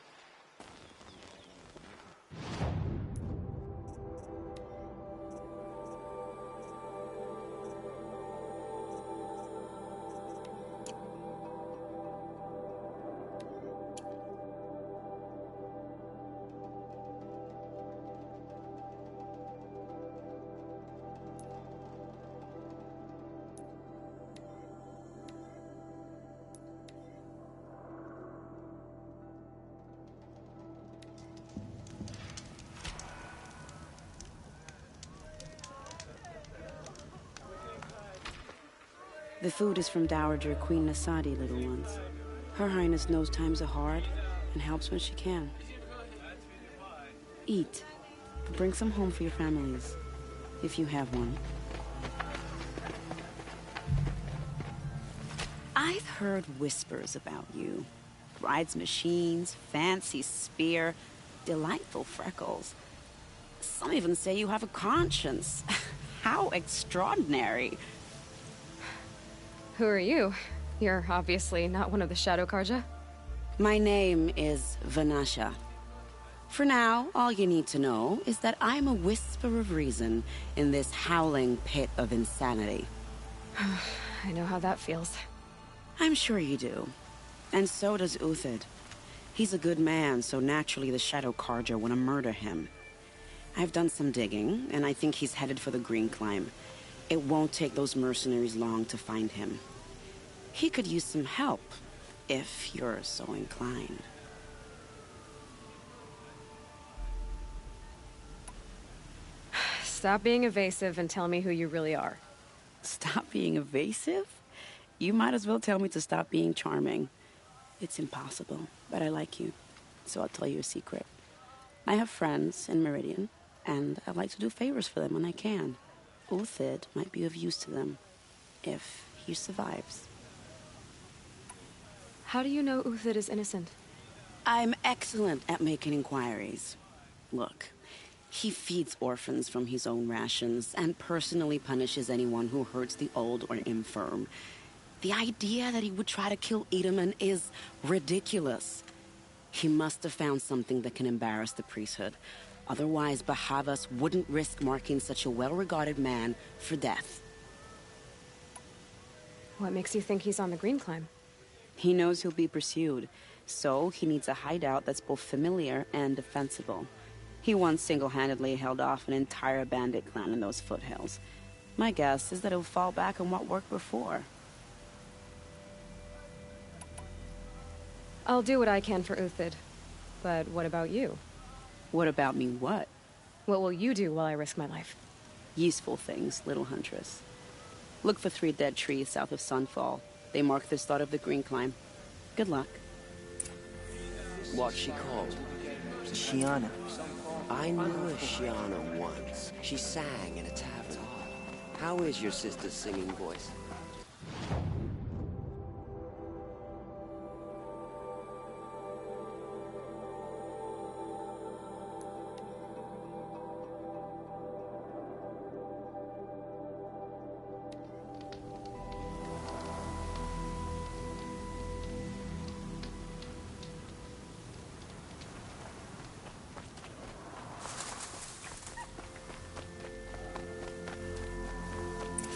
The food is from Dowager Queen Nasadi, little ones. Her Highness knows times are hard and helps when she can. Eat, but bring some home for your families, if you have one. I've heard whispers about you. Rides machines, fancy spear, delightful freckles. Some even say you have a conscience. How extraordinary. Who are you? You're obviously not one of the Shadow Karja. My name is Vanasha. For now, all you need to know is that I'm a whisper of reason in this howling pit of insanity. I know how that feels. I'm sure you do. And so does Uthid. He's a good man, so naturally the Shadow Karja want to murder him. I've done some digging, and I think he's headed for the Green Climb. It won't take those mercenaries long to find him. He could use some help, if you're so inclined. Stop being evasive and tell me who you really are. Stop being evasive? You might as well tell me to stop being charming. It's impossible, but I like you, so I'll tell you a secret. I have friends in Meridian, and I like to do favors for them when I can. Uthid might be of use to them, if he survives. How do you know Uthid is innocent? I'm excellent at making inquiries. Look, he feeds orphans from his own rations and personally punishes anyone who hurts the old or infirm. The idea that he would try to kill Edelman is ridiculous. He must have found something that can embarrass the priesthood. Otherwise, Bahavas wouldn't risk marking such a well-regarded man for death. What makes you think he's on the Green Climb? He knows he'll be pursued, so he needs a hideout that's both familiar and defensible. He once single-handedly held off an entire bandit clan in those foothills. My guess is that he'll fall back on what worked before. I'll do what I can for Uthid. But what about you? What about me what? What will you do while I risk my life? Useful things, little huntress. Look for 3 dead trees south of Sunfall. They mark the start of the green climb. Good luck. What's she called? Shiana. I knew a Shiana once. She sang in a tavern. How is your sister's singing voice?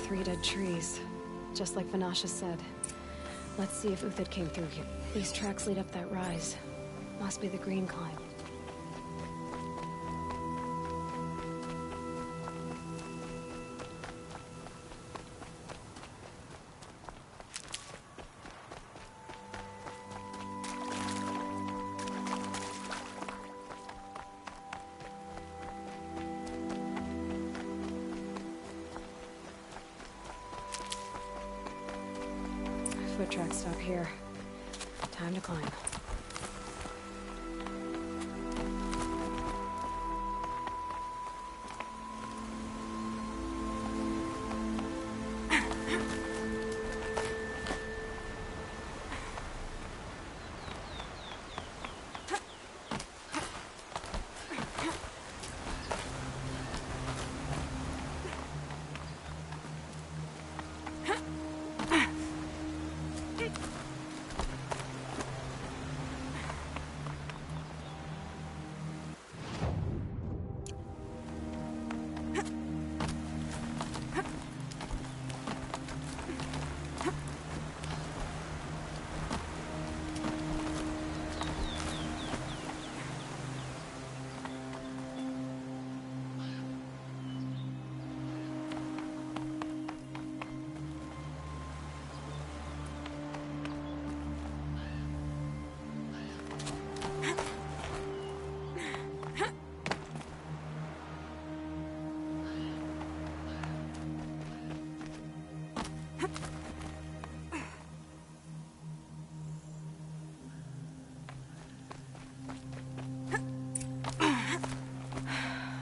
Three dead trees, just like Vanasha said. Let's see if Uthid came through here. These tracks lead up that rise. Must be the green climb. Foot tracks stop here. Time to climb.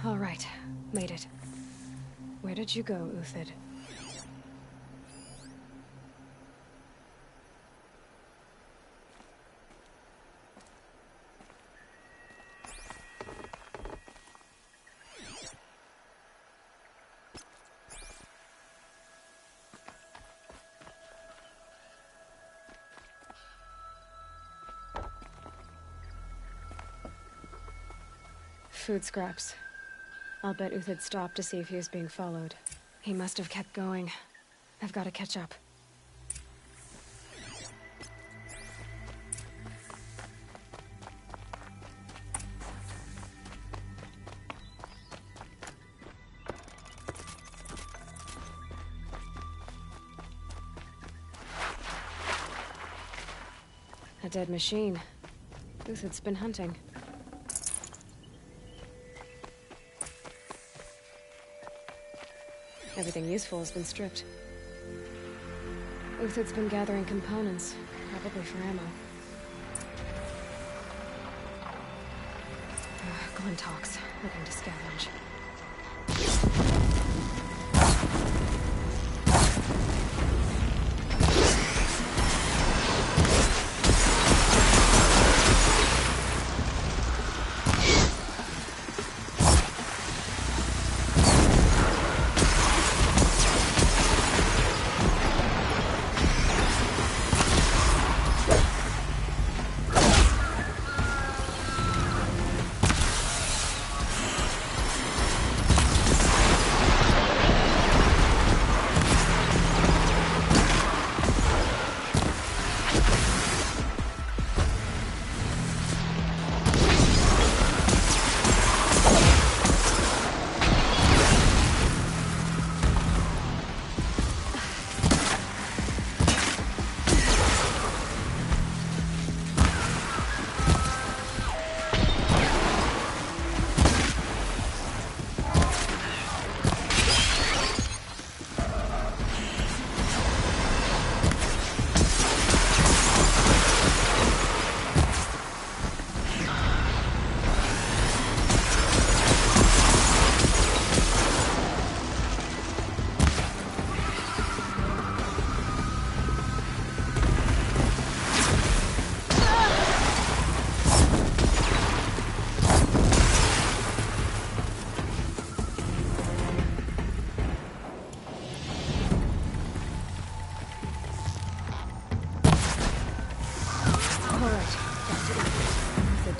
All right, made it. Where did you go, Uthid? Food scraps. I'll bet Uthid stopped to see if he was being followed. He must have kept going. I've got to catch up. A dead machine. Uthid's been hunting. Everything useful has been stripped. Uthid's been gathering components, probably for ammo. Glintox, looking to scavenge.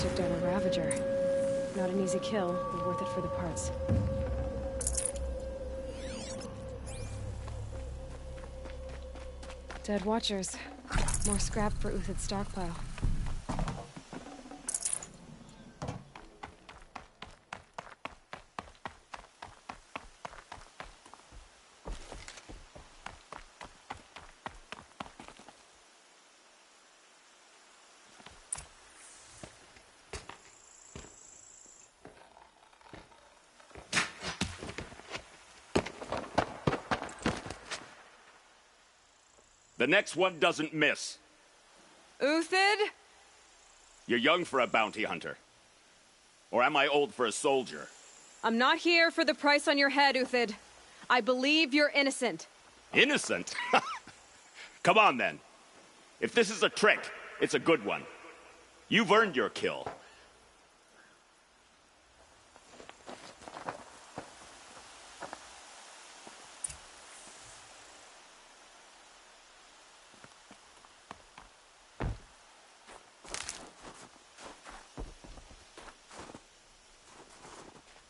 took down a Ravager. Not an easy kill, but worth it for the parts. Dead Watchers. More scrap for Uthid's stockpile. The next one doesn't miss. Uthid? You're young for a bounty hunter. Or am I old for a soldier? I'm not here for the price on your head, Uthid. I believe you're innocent. Innocent? Come on, then. If this is a trick, it's a good one. You've earned your kill.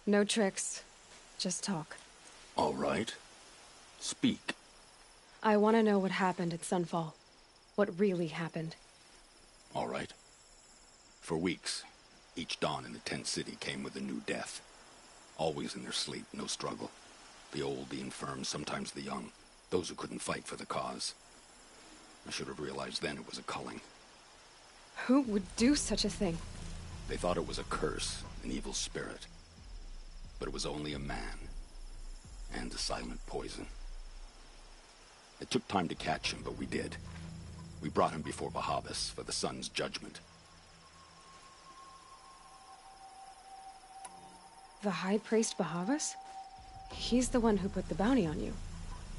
No tricks. Just talk. All right. Speak. I want to know what happened at Sunfall. What really happened. All right. For weeks, each dawn in the tent city came with a new death. Always in their sleep, no struggle. The old, the infirm, sometimes the young. Those who couldn't fight for the cause. I should have realized then it was a culling. Who would do such a thing? They thought it was a curse, an evil spirit. But it was only a man. And a silent poison. It took time to catch him, but we did. We brought him before Bahavas for the sun's judgment. The High Priest Bahavas? He's the one who put the bounty on you.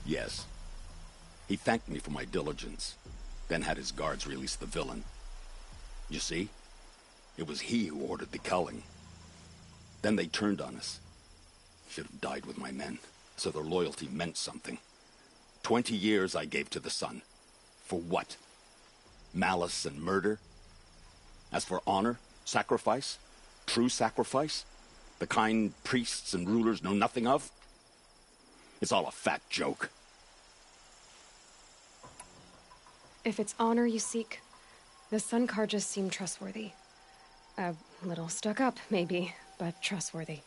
Yes. He thanked me for my diligence, then had his guards release the villain. You see? It was he who ordered the culling. Then they turned on us. Should have died with my men, so their loyalty meant something. 20 years I gave to the sun. For what? Malice and murder? As for honor, sacrifice, true sacrifice, the kind priests and rulers know nothing of? It's all a fat joke. If it's honor you seek, the Sun Karjas seem trustworthy. A little stuck up, maybe, but trustworthy.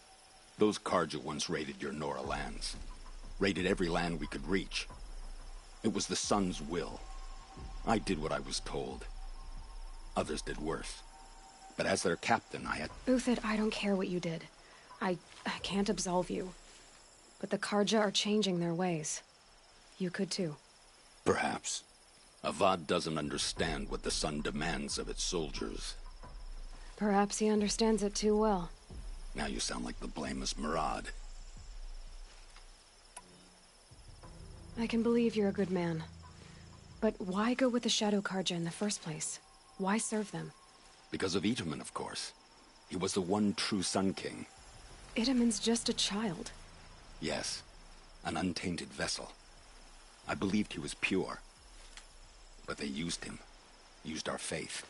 Those Karja once raided your Nora lands. Raided every land we could reach. It was the Sun's will. I did what I was told. Others did worse. But as their captain, I had... Uthid, I don't care what you did. I can't absolve you. But the Karja are changing their ways. You could too. Perhaps. Avad doesn't understand what the Sun demands of its soldiers. Perhaps he understands it too well. Now you sound like the blameless Murad. I can believe you're a good man. But why go with the Shadow Karja in the first place? Why serve them? Because of Itaman, of course. He was the one true Sun King. Itaman's just a child. Yes, an untainted vessel. I believed he was pure. But they used him. Used our faith.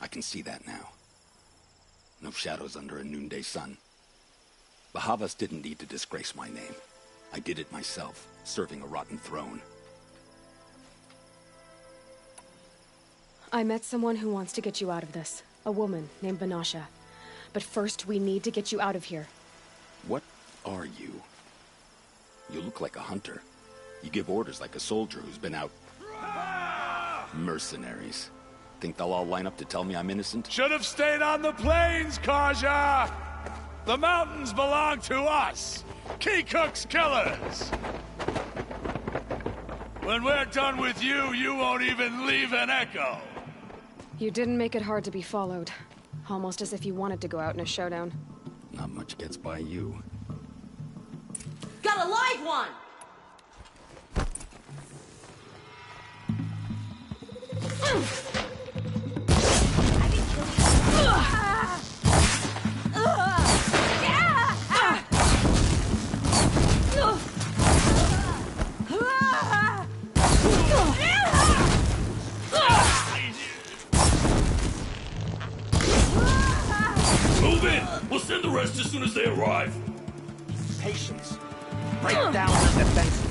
I can see that now. No shadows under a noonday sun. Bahavas didn't need to disgrace my name. I did it myself, serving a rotten throne. I met someone who wants to get you out of this. A woman named Banasha. But first, we need to get you out of here. What are you? You look like a hunter. You give orders like a soldier who's been out... Mercenaries. Think they'll all line up to tell me I'm innocent? Should have stayed on the plains, Karja! The mountains belong to us! Keycook's killers! When we're done with you, you won't even leave an echo! You didn't make it hard to be followed. Almost as if you wanted to go out in a showdown. Not much gets by you. Got a live one! soon as they arrive. Patience. Break down their defenses.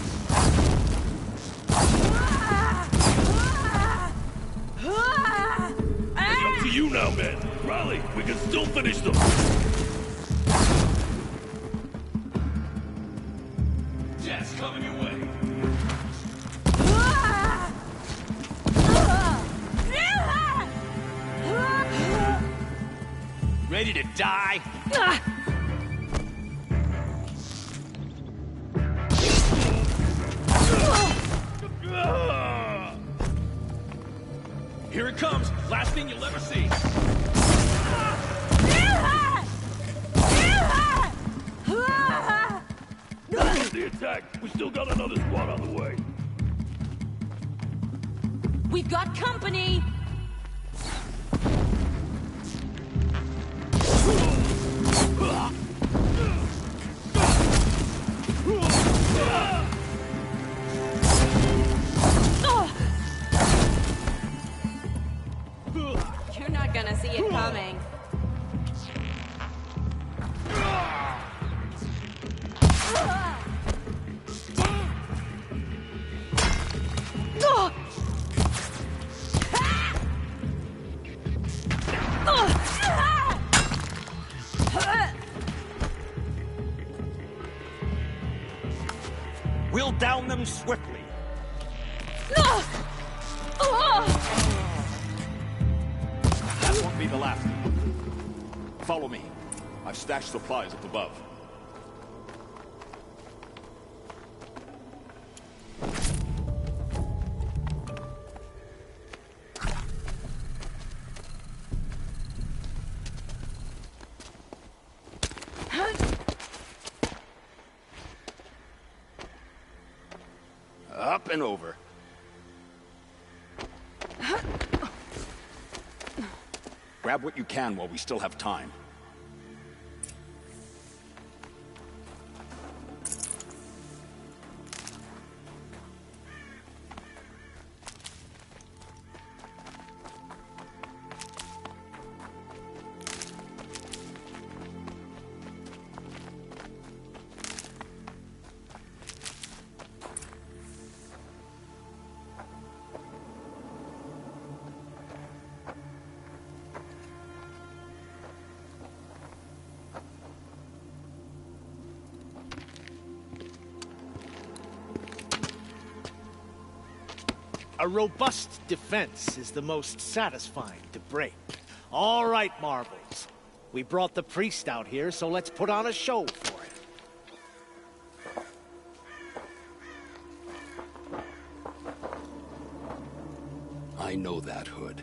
It's up to you now, men. Rally, we can still finish them. Jets coming your way. Ready to die? Here it comes. Last thing you'll ever see. The attack. We still got another squad on the way. We've got company! You're not gonna see it coming. We'll down them swiftly. Ah! That won't be the last. Follow me. I've stashed supplies up above. Up and over. Grab what you can while we still have time. A robust defense is the most satisfying to break. All right, Marbles. We brought the priest out here, so let's put on a show for him. I know that, Hood.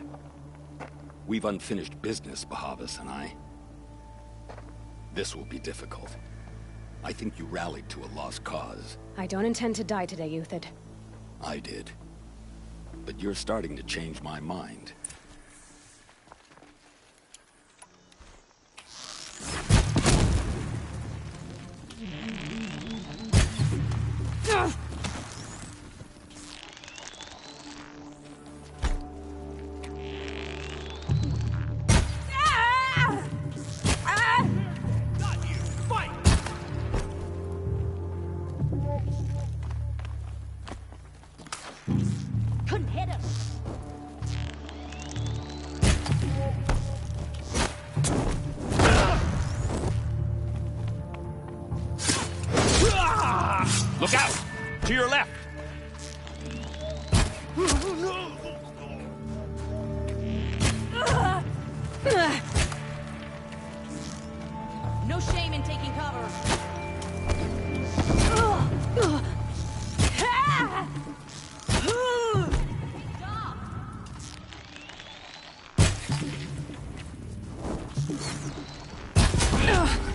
We've unfinished business, Bahavas and I. This will be difficult. I think you rallied to a lost cause. I don't intend to die today, Euthyd. I did. But you're starting to change my mind. Couldn't hit him. Look out! To your left! No shame in taking cover.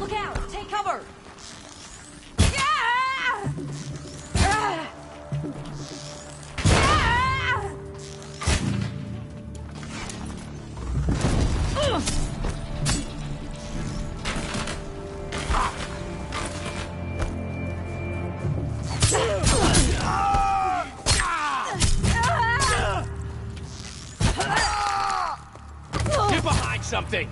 Look out! Take cover! Get behind something!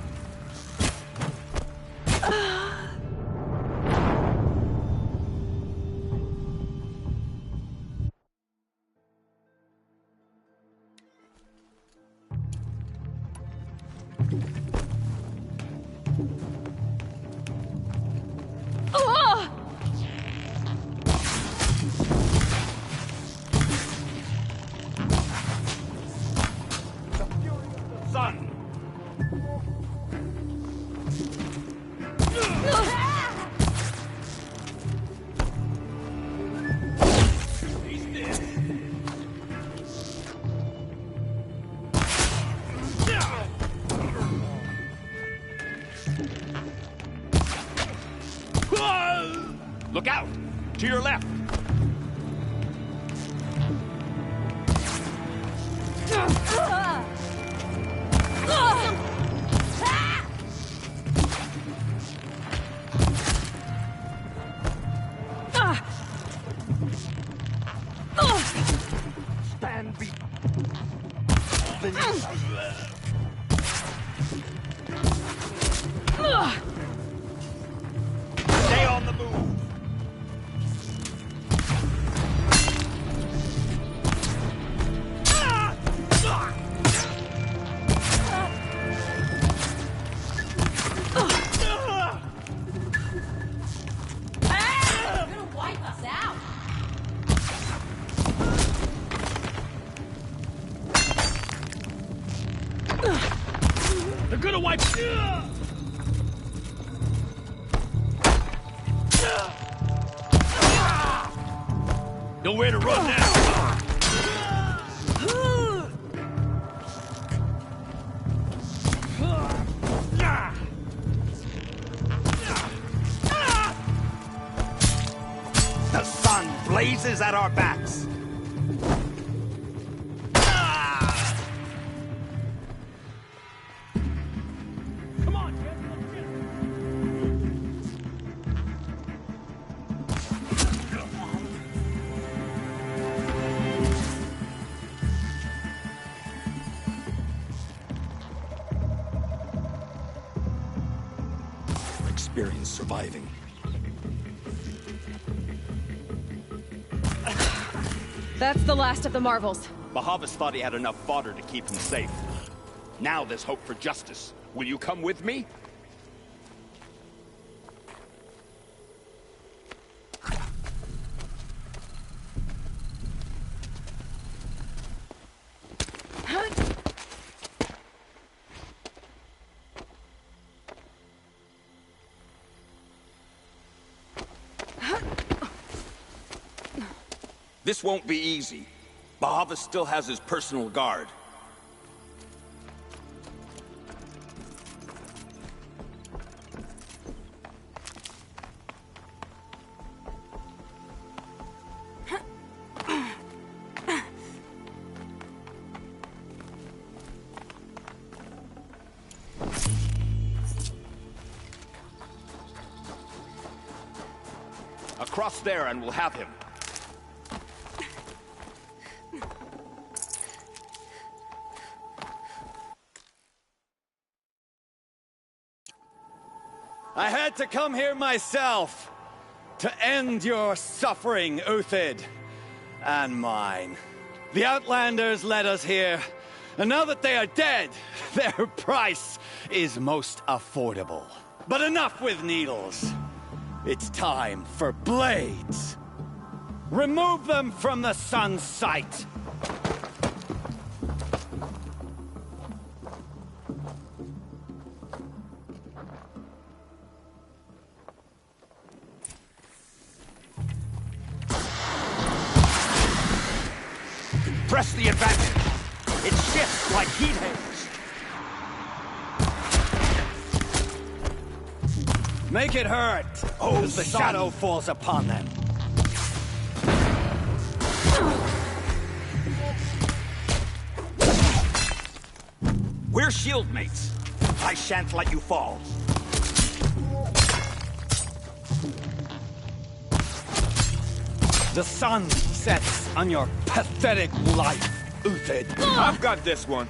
Son! Look out! To your left! Stand Stay on the move! They're gonna wipe. Nowhere to run now. The sun blazes at our backs. Experience surviving. That's the last of the marvels. Bahavas thought he had enough fodder to keep him safe. Now there's hope for justice. Will you come with me? This won't be easy. Bahavas still has his personal guard. Across there and we'll have him. I had to come here myself to end your suffering, Uthid, and mine. The Outlanders led us here, and now that they are dead, their price is most affordable. But enough with needles. It's time for blades. Remove them from the sun's sight. Press the advantage. It shifts like heat haze. Make it hurt, as the shadow falls upon them. We're shield mates. I shan't let you fall. The sun sets on your pathetic life, Uthid. I've got this one.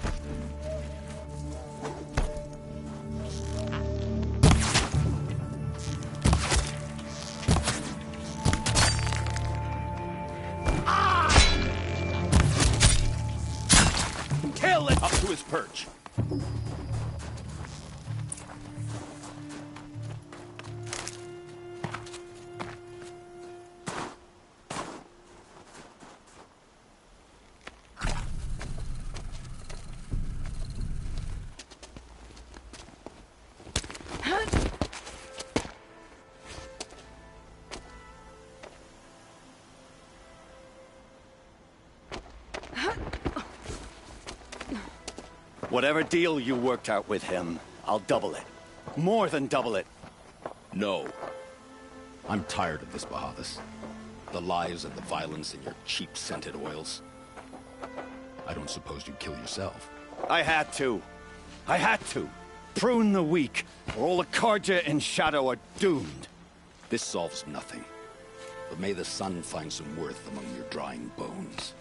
Kill it! Up to his perch. Whatever deal you worked out with him, I'll double it. More than double it. No. I'm tired of this, Bahavas. The lies and the violence and your cheap-scented oils. I don't suppose you'd kill yourself. I had to. I had to. Prune the weak, or all the Karja in Shadow are doomed. This solves nothing. But may the sun find some worth among your drying bones.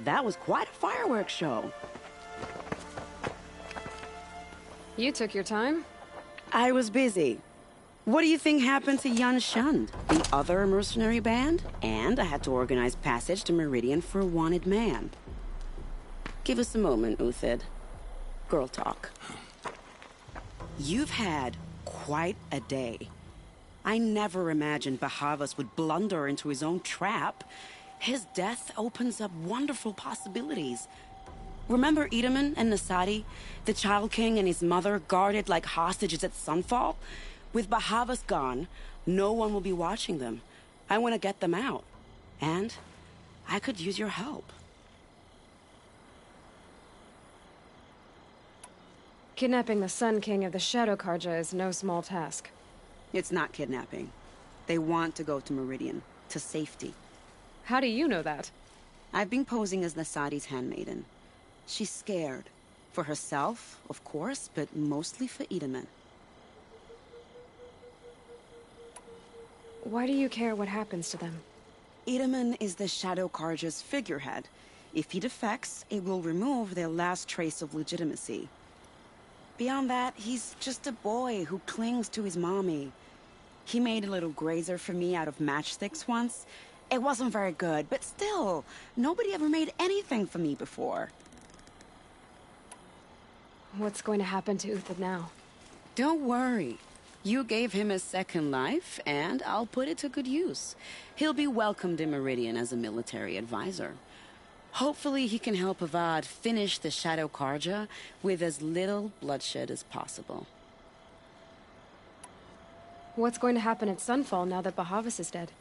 That was quite a fireworks show. You took your time? I was busy. What do you think happened to Yun Shund, the other mercenary band? And I had to organize passage to Meridian for a wanted man. Give us a moment, Uthid. Girl talk. You've had quite a day. I never imagined Bahavas would blunder into his own trap. His death opens up wonderful possibilities. Remember Edaman and Nasadi? The Child King and his mother guarded like hostages at sunfall? With Bahavas gone, no one will be watching them. I want to get them out. And I could use your help. Kidnapping the Sun King of the Shadow Karja is no small task. It's not kidnapping. They want to go to Meridian, to safety. How do you know that? I've been posing as Nasadi's handmaiden. She's scared. For herself, of course, but mostly for Edaman. Why do you care what happens to them? Edaman is the Shadow Karja's figurehead. If he defects, it will remove their last trace of legitimacy. Beyond that, he's just a boy who clings to his mommy. He made a little grazer for me out of matchsticks once. It wasn't very good, but still, nobody ever made anything for me before. What's going to happen to Uthid now? Don't worry. You gave him a second life, and I'll put it to good use. He'll be welcomed in Meridian as a military advisor. Hopefully he can help Avad finish the Shadow Karja with as little bloodshed as possible. What's going to happen at Sunfall now that Bahavas is dead?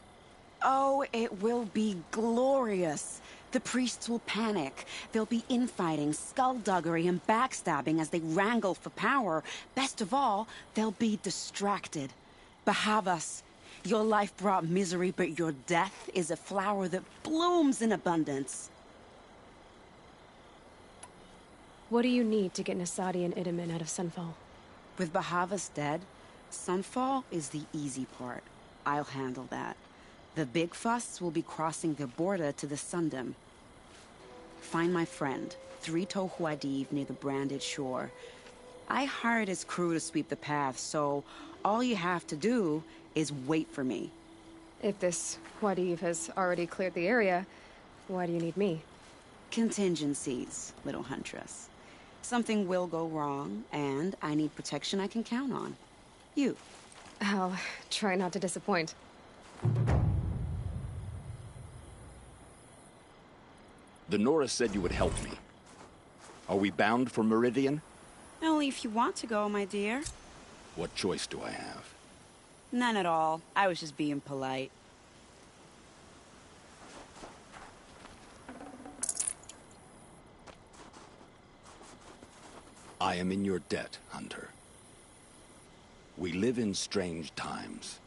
Oh, it will be glorious. The priests will panic. There'll be infighting, skullduggery, and backstabbing as they wrangle for power. Best of all, they'll be distracted. Bahavas, your life brought misery, but your death is a flower that blooms in abundance. What do you need to get Nasadi and Edaman out of Sunfall? With Bahavas dead, Sunfall is the easy part. I'll handle that. The big fuss will be crossing the border to the Sundom. Find my friend, 3 Tohuadiv near the branded shore. I hired his crew to sweep the path, so all you have to do is wait for me. If this Wadiv has already cleared the area, why do you need me? Contingencies, little huntress. Something will go wrong, and I need protection I can count on. You. I'll try not to disappoint. The Nora said you would help me. Are we bound for Meridian? Only if you want to go, my dear. What choice do I have? None at all. I was just being polite. I am in your debt, Hunter. We live in strange times.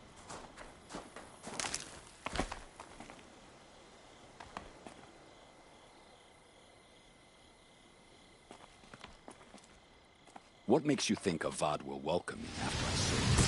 What makes you think Avad will welcome me after I serve?